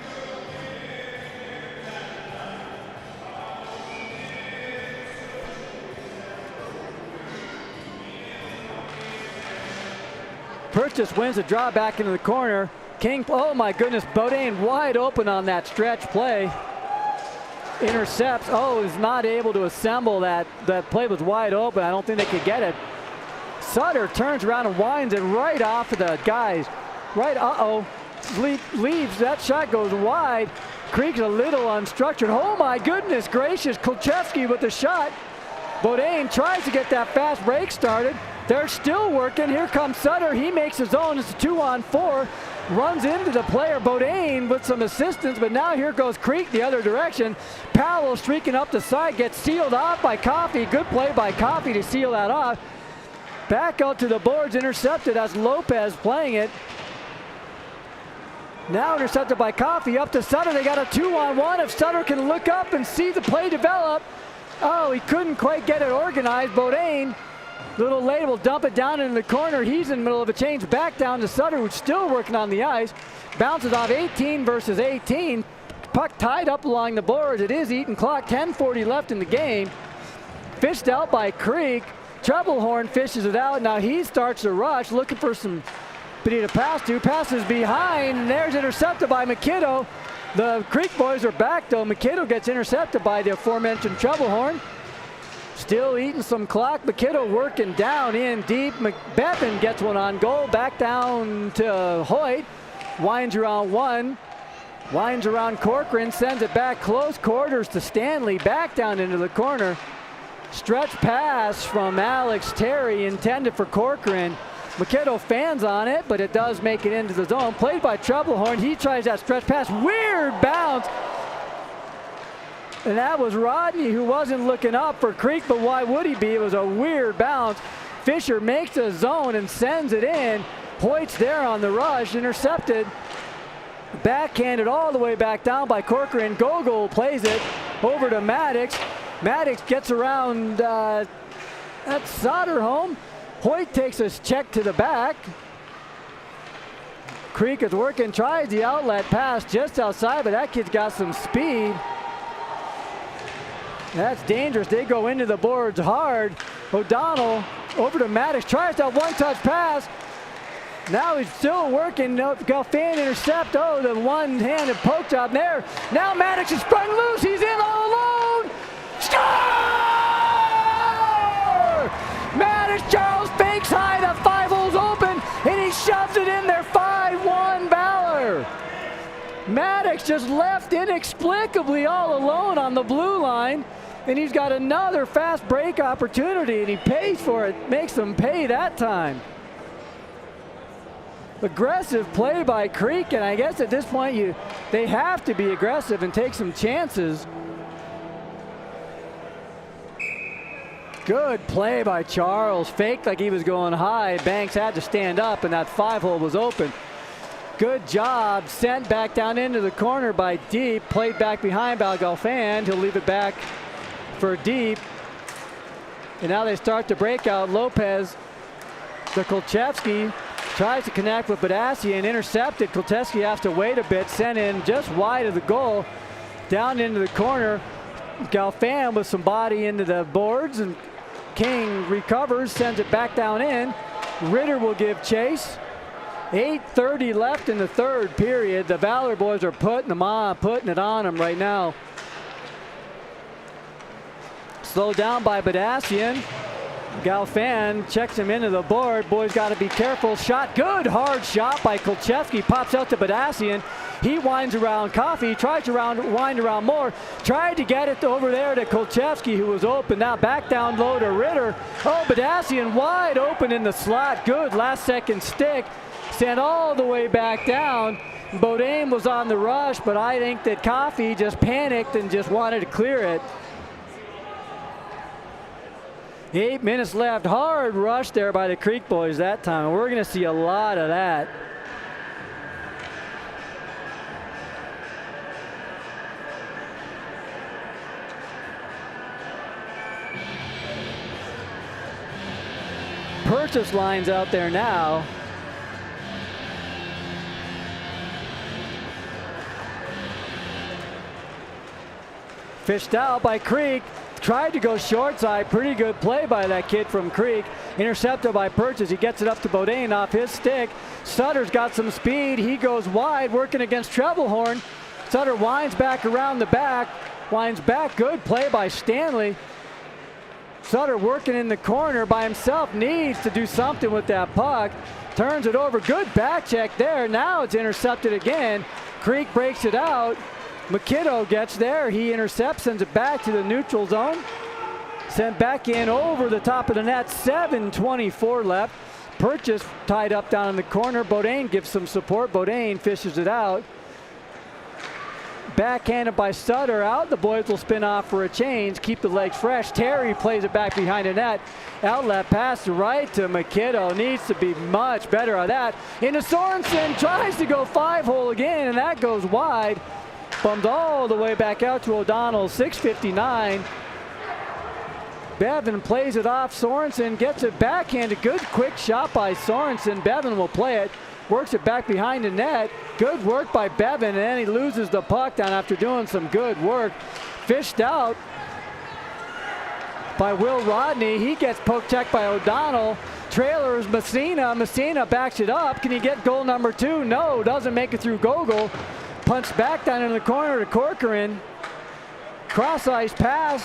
A: Purchase wins the draw back into the corner. King, oh my goodness, Bodine wide open on that stretch play. Intercepts, is not able to assemble that. That play was wide open. I don't think they could get it. Sutter turns around and winds it right off of the guys. Right, leaves, that shot goes wide. Creek's a little unstructured. Oh my goodness gracious, Kolchevsky with the shot. Bodine tries to get that fast break started. They're still working. Here comes Sutter. He makes his own. It's a 2-on-4. Runs into the player, Bodine, with some assistance, but now here goes Creek the other direction. Powell streaking up the side, gets sealed off by Coffey. Good play by Coffey to seal that off. Back out to the boards, intercepted as Lopez playing it. Now intercepted by Coffey, up to Sutter. They got a 2-on-1. If Sutter can look up and see the play develop. Oh, he couldn't quite get it organized. Bodine, little late, will dump it down in the corner. He's in the middle of a change. Back down to Sutter, who's still working on the ice. Bounces off 18 versus 18. Puck tied up along the boards. It is eating clock. 10:40 left in the game. Fished out by Creek. Troublehorn fishes it out. Now he starts to rush, looking for somebody to pass to. Passes behind, and there's intercepted by McKiddo. The Creek boys are back though. McKittle gets intercepted by the aforementioned Troublehorn. Still eating some clock. McKittle working down in deep. Bevan gets one on goal. Back down to Hoyt. Winds around one. Winds around Corcoran. Sends it back close quarters to Stanley. Back down into the corner. Stretch pass from Alex Terry intended for Corcoran. McKittle fans on it, but it does make it into the zone. Played by Troublehorn. He tries that stretch pass. Weird bounce. And that was Rodney, who wasn't looking up for Creek, but why would he be? It was a weird bounce. Fisher makes a zone and sends it in. Hoyt's there on the rush, intercepted. Backhanded all the way back down by Corcoran. Gogol plays it over to Maddox. Maddox gets around that's Soderholm. Hoyt takes a check to the back. Creek is working, tries the outlet pass just outside, but that kid's got some speed. That's dangerous. They go into the boards hard. O'Donnell over to Maddox, tries that one-touch pass. Now he's still working. Galfan intercept. Oh, the one-handed poke job there. Now Maddox is sprung loose. He's in all alone. Score! Maddox Charles fakes high. The 5-hole's open, and he shoves it in there. 5-1 Valor. Maddox just left inexplicably all alone on the blue line, and he's got another fast break opportunity, and he pays for it. Makes them pay that time. Aggressive play by Creek, and I guess at this point they have to be aggressive and take some chances. Good play by Charles. Faked like he was going high. Banks had to stand up, and that 5-hole was open. Good job. Sent back down into the corner by Deep. Played back behind by Galfan. He'll leave it back for Deep. And now they start to break out. Lopez, the Kolchevsky, tries to connect with Badassian, intercepted. Kolchevsky has to wait a bit, sent in just wide of the goal, down into the corner. Galfan with some body into the boards, and King recovers, sends it back down in. Ritter will give chase. 8:30 left in the third period. The Valor boys are putting them on, putting it on them right now. Slowed down by Badassian. Galfan checks him into the board. Boys got to be careful. Shot good. Hard shot by Kolchevsky. Pops out to Badassian. He winds around Coffee. Tries to wind around more. Tried to get it over there to Kolchevsky, who was open. Now back down low to Ritter. Oh, Badassian wide open in the slot. Good last second stick. Sent all the way back down. Bodine was on the rush, but I think that Coffee just panicked and just wanted to clear it. 8 minutes left. Hard rush there by the Creek boys that time, and we're going to see a lot of that. Purchase lines out there now. Fished out by Creek. Tried to go short side. Pretty good play by that kid from Creek. Intercepted by Purchase. He gets it up to Bodine off his stick. Sutter's got some speed. He goes wide, working against Troublehorn. Sutter winds back around the back. Winds back. Good play by Stanley. Sutter working in the corner by himself. Needs to do something with that puck. Turns it over. Good back check there. Now it's intercepted again. Creek breaks it out. McKittle gets there. He intercepts, sends it back to the neutral zone. Sent back in over the top of the net. 7:24 left. Purchase tied up down in the corner. Bodine gives some support. Bodine fishes it out. Backhanded by Sutter out. The boys will spin off for a change. Keep the legs fresh. Terry plays it back behind the net. Outlet pass right to McKittle. Needs to be much better on that. Into Sorensen. Tries to go 5-hole again, and that goes wide. Bumped all the way back out to O'Donnell. 6:59. Bevan plays it off. Sorensen gets it backhanded. Good quick shot by Sorensen. Bevan will play it. Works it back behind the net. Good work by Bevan, and then he loses the puck down after doing some good work. Fished out by Will Rodney. He gets poke checked by O'Donnell. Trailers Messina. Messina backs it up. Can he get goal number 2? No, doesn't make it through Gogol. Punch back down in the corner to Corcoran. Cross ice pass.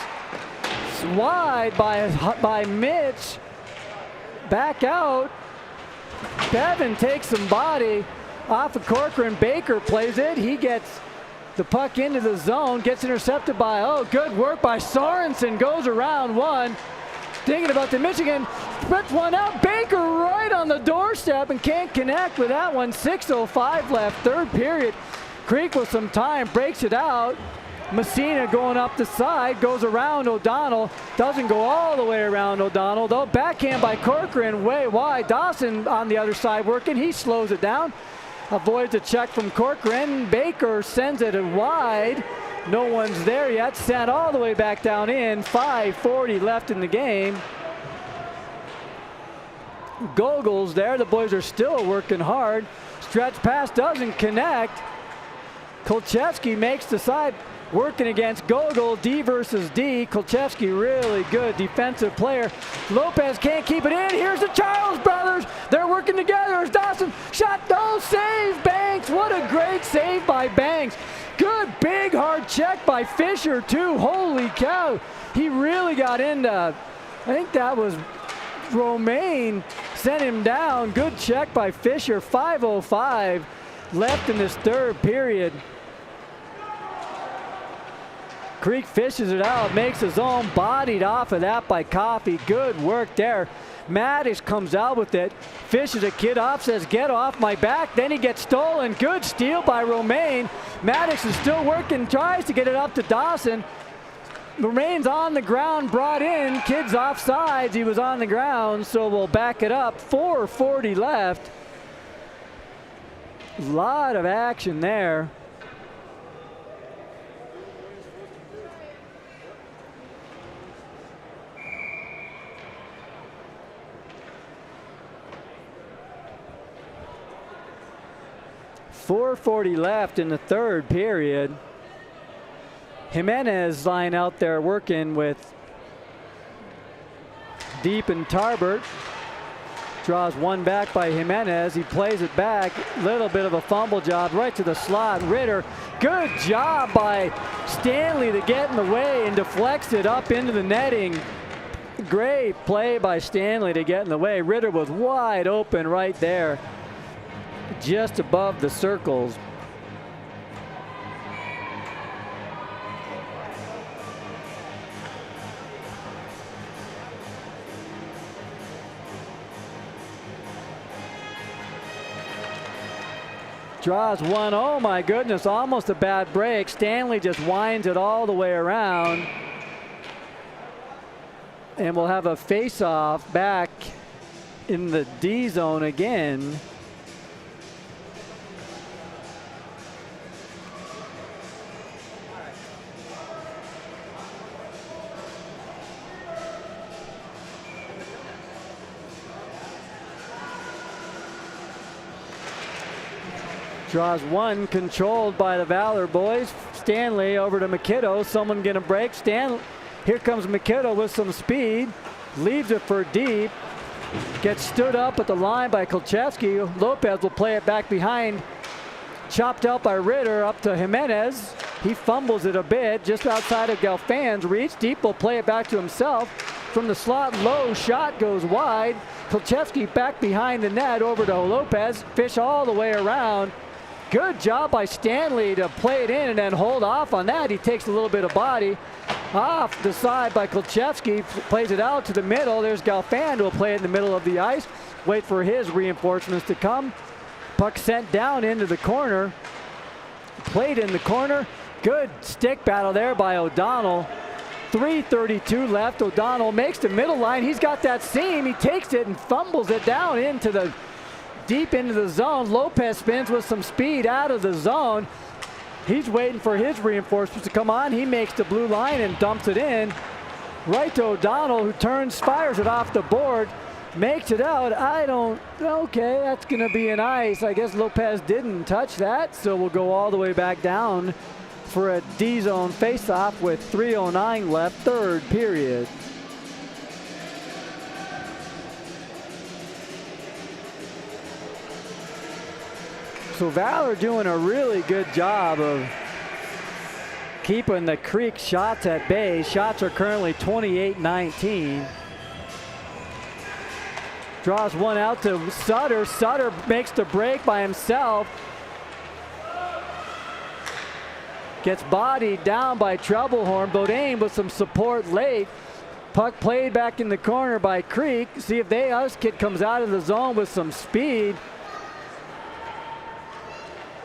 A: Wide by Mitch. Back out. Bevan takes some body off of Corcoran. Baker plays it. He gets the puck into the zone. Gets intercepted by, good work by Sorensen. Goes around one. Thinking about the Michigan. Splits one out. Baker right on the doorstep and can't connect with that one. 6:05 left, third period. Creek with some time breaks it out. Messina going up the side, goes around O'Donnell. Doesn't go all the way around O'Donnell though. Backhand by Corcoran way wide. Dawson on the other side working. He slows it down. Avoids a check from Corcoran. Baker sends it wide. No one's there yet. Sent all the way back down in. 5:40 left in the game. Gogel's there. The boys are still working hard. Stretch pass doesn't connect. Kolchevsky makes the side. Working against Gogol, D versus D. Kolchevsky, really good defensive player. Lopez can't keep it in. Here's the Charles brothers. They're working together. There's Dawson. Shot, no save. Banks. What a great save by Banks. Good big hard check by Fisher too. Holy cow. He really got into, I think that was Romaine. Sent him down. Good check by Fisher. 5:05 left in this third period. Creek fishes it out, makes his own, bodied off of that by Coffey. Good work there. Maddox comes out with it, fishes a kid off, says, get off my back. Then he gets stolen. Good steal by Romaine. Maddox is still working, tries to get it up to Dawson. Romaine's on the ground, brought in. Kid's offsides. He was on the ground, so we'll back it up. 4:40 left. A lot of action there. .440 left in the third period. Jimenez line out there working with Deep and Tarbert. Draws one back by Jimenez. He plays it back. Little bit of a fumble job right to the slot. Ritter, good job by Stanley to get in the way and deflects it up into the netting. Great play by Stanley to get in the way. Ritter was wide open right there, just above the circles. Draws one, oh my goodness, almost a bad break. Stanley just winds it all the way around. And we'll have a face-off back in the D zone again. Draws one, controlled by the Valor boys. Stanley over to McKiddo. Someone gonna break. Here comes McKiddo with some speed. Leaves it for Deep. Gets stood up at the line by Kolchevsky. Lopez will play it back behind. Chopped out by Ritter up to Jimenez. He fumbles it a bit just outside of Galfan's reach. Deep will play it back to himself. From the slot, low shot goes wide. Kolchevsky back behind the net over to Lopez. Fish all the way around. Good job by Stanley to play it in and then hold off on that. He takes a little bit of body off the side by Kolchevsky, plays it out to the middle. There's Galfand who will play it in the middle of the ice. Wait for his reinforcements to come. Puck sent down into the corner. Played in the corner. Good stick battle there by O'Donnell. 3:32 left. O'Donnell makes the middle line. He's got that seam. He takes it and fumbles it down into the deep into the zone. Lopez spins with some speed out of the zone. He's waiting for his reinforcements to come on. He makes the blue line and dumps it in. Right to O'Donnell, who turns, fires it off the board, makes it out. Okay, that's gonna be an ice. I guess Lopez didn't touch that, so we'll go all the way back down for a D-zone face-off with 3:09 left, third period. So Valor doing a really good job of keeping the Creek shots at bay. Shots are currently 28-19. Draws one out to Sutter. Sutter makes the break by himself. Gets bodied down by Troublehorn. Bodine with some support late. Puck played back in the corner by Creek. See if this kid comes out of the zone with some speed.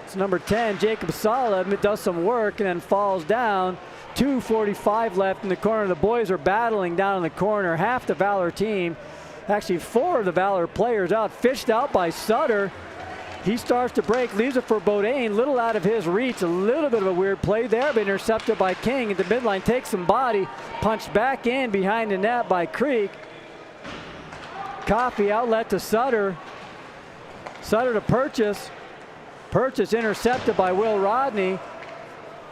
A: It's number 10, Jacob Sala, does some work and then falls down. 2:45 left in the corner. The boys are battling down in the corner. Half the Valor team, actually 4 of the Valor players out, fished out by Sutter. He starts to break, leaves it for Bodine, little out of his reach. A little bit of a weird play there, but intercepted by King at the midline. Takes some body, punched back in behind the net by Creek. Coffee outlet to Sutter. Sutter to Purchase. Purchase intercepted by Will Rodney.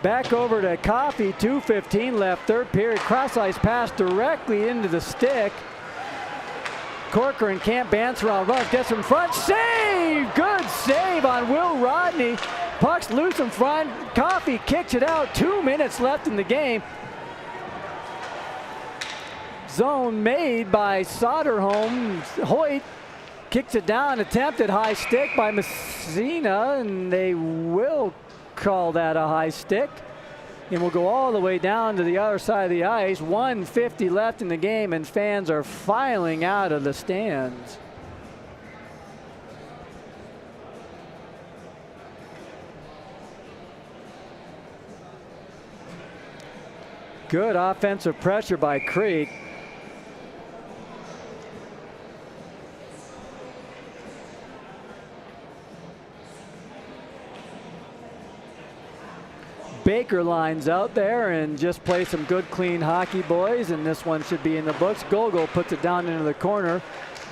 A: Back over to Coffee, 2:15 left, third period. Cross-ice pass directly into the stick. Corcoran can't bounce around, runs, gets in front, save! Good save on Will Rodney. Puck's loose in front, Coffee kicks it out, 2 minutes left in the game. Zone made by Soderholm. Hoyt kicks it down, attempted high stick by Messina, and they will call that a high stick. And we'll go all the way down to the other side of the ice. 1:50 left in the game, and fans are filing out of the stands. Good offensive pressure by Creek. Baker lines out there and just plays some good, clean hockey, boys, and this one should be in the books. Gogo puts it down into the corner.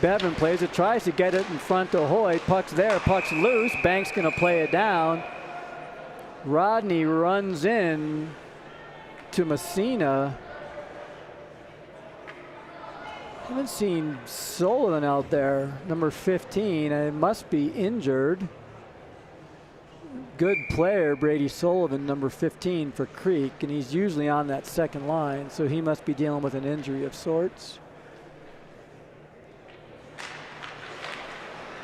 A: Bevan plays it, tries to get it in front to Hoyt. Puck's there, puck's loose. Banks gonna play it down. Rodney runs in to Messina. Haven't seen Sullivan out there, number 15. It must be injured. Good player, Brady Sullivan, number 15 for Creek, and he's usually on that second line, so he must be dealing with an injury of sorts.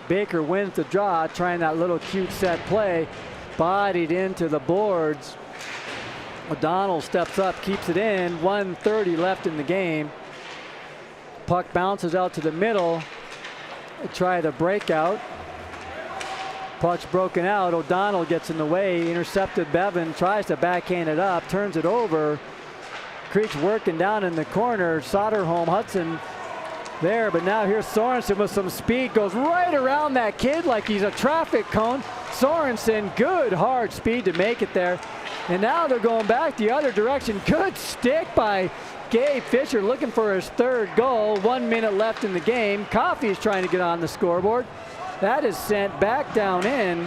A: Baker wins the draw, trying that little cute set play, bodied into the boards. O'Donnell steps up, keeps it in, 1:30 left in the game. Puck bounces out to the middle, try the breakout. Puck's broken out. O'Donnell gets in the way. Intercepted Bevan. Tries to backhand it up. Turns it over. Creek's working down in the corner. Soderholm, Hudson there. But now here's Sorensen with some speed. Goes right around that kid like he's a traffic cone. Sorensen, good hard speed to make it there. And now they're going back the other direction. Good stick by Gabe Fisher looking for his third goal. 1 minute left in the game. Coffey's trying to get on the scoreboard. That is sent back down in.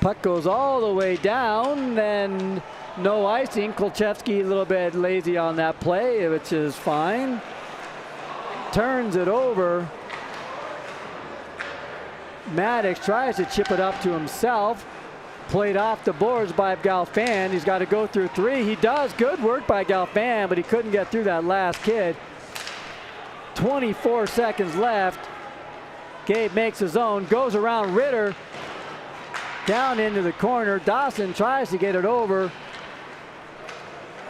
A: Puck goes all the way down, then no icing. Kolchevsky a little bit lazy on that play, which is fine. Turns it over. Maddox tries to chip it up to himself. Played off the boards by Galfan. He's got to go through 3. He does. Good work by Galfan, but he couldn't get through that last kid. 24 seconds left. Gabe makes his own, goes around Ritter, down into the corner. Dawson tries to get it over.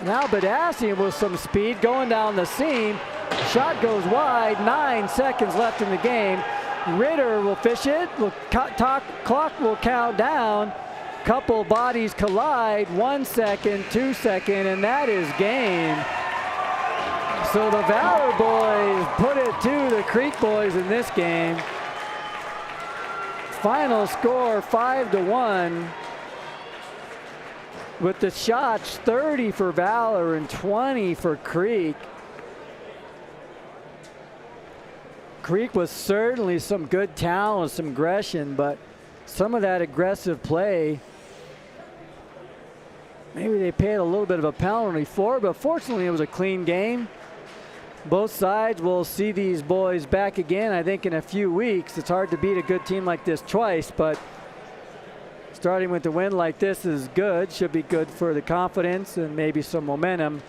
A: Now Badassian with some speed going down the seam. Shot goes wide. 9 seconds left in the game. Ritter will fish it. Clock will count down. Couple bodies collide. 1 second, 2 seconds, and that is game. So the Valor boys put it to the Creek boys in this game. Final score 5-1. With the shots 30 for Valor and 20 for Creek. Creek was certainly some good talent, some aggression, but some of that aggressive play, maybe they paid a little bit of a penalty for, but fortunately it was a clean game. Both sides will see these boys back again, I think, in a few weeks. It's hard to beat a good team like this twice, but starting with a win like this is good. Should be good for the confidence and maybe some momentum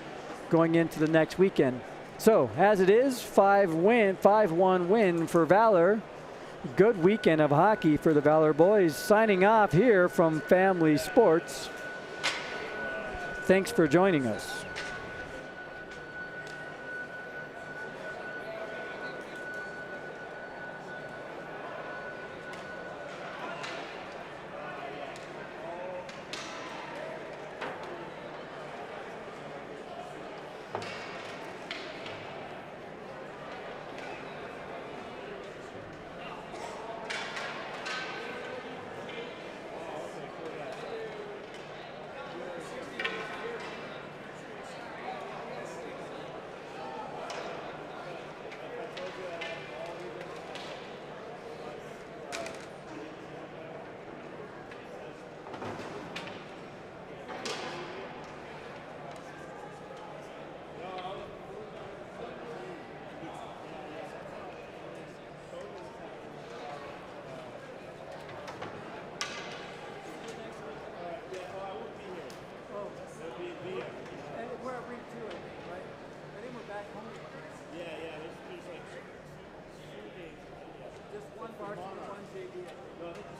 A: going into the next weekend. So, as it is, 5-1 win for Valor. Good weekend of hockey for the Valor boys. Signing off here from Family Sports. Thanks for joining us.
B: Just one varsity, one JV.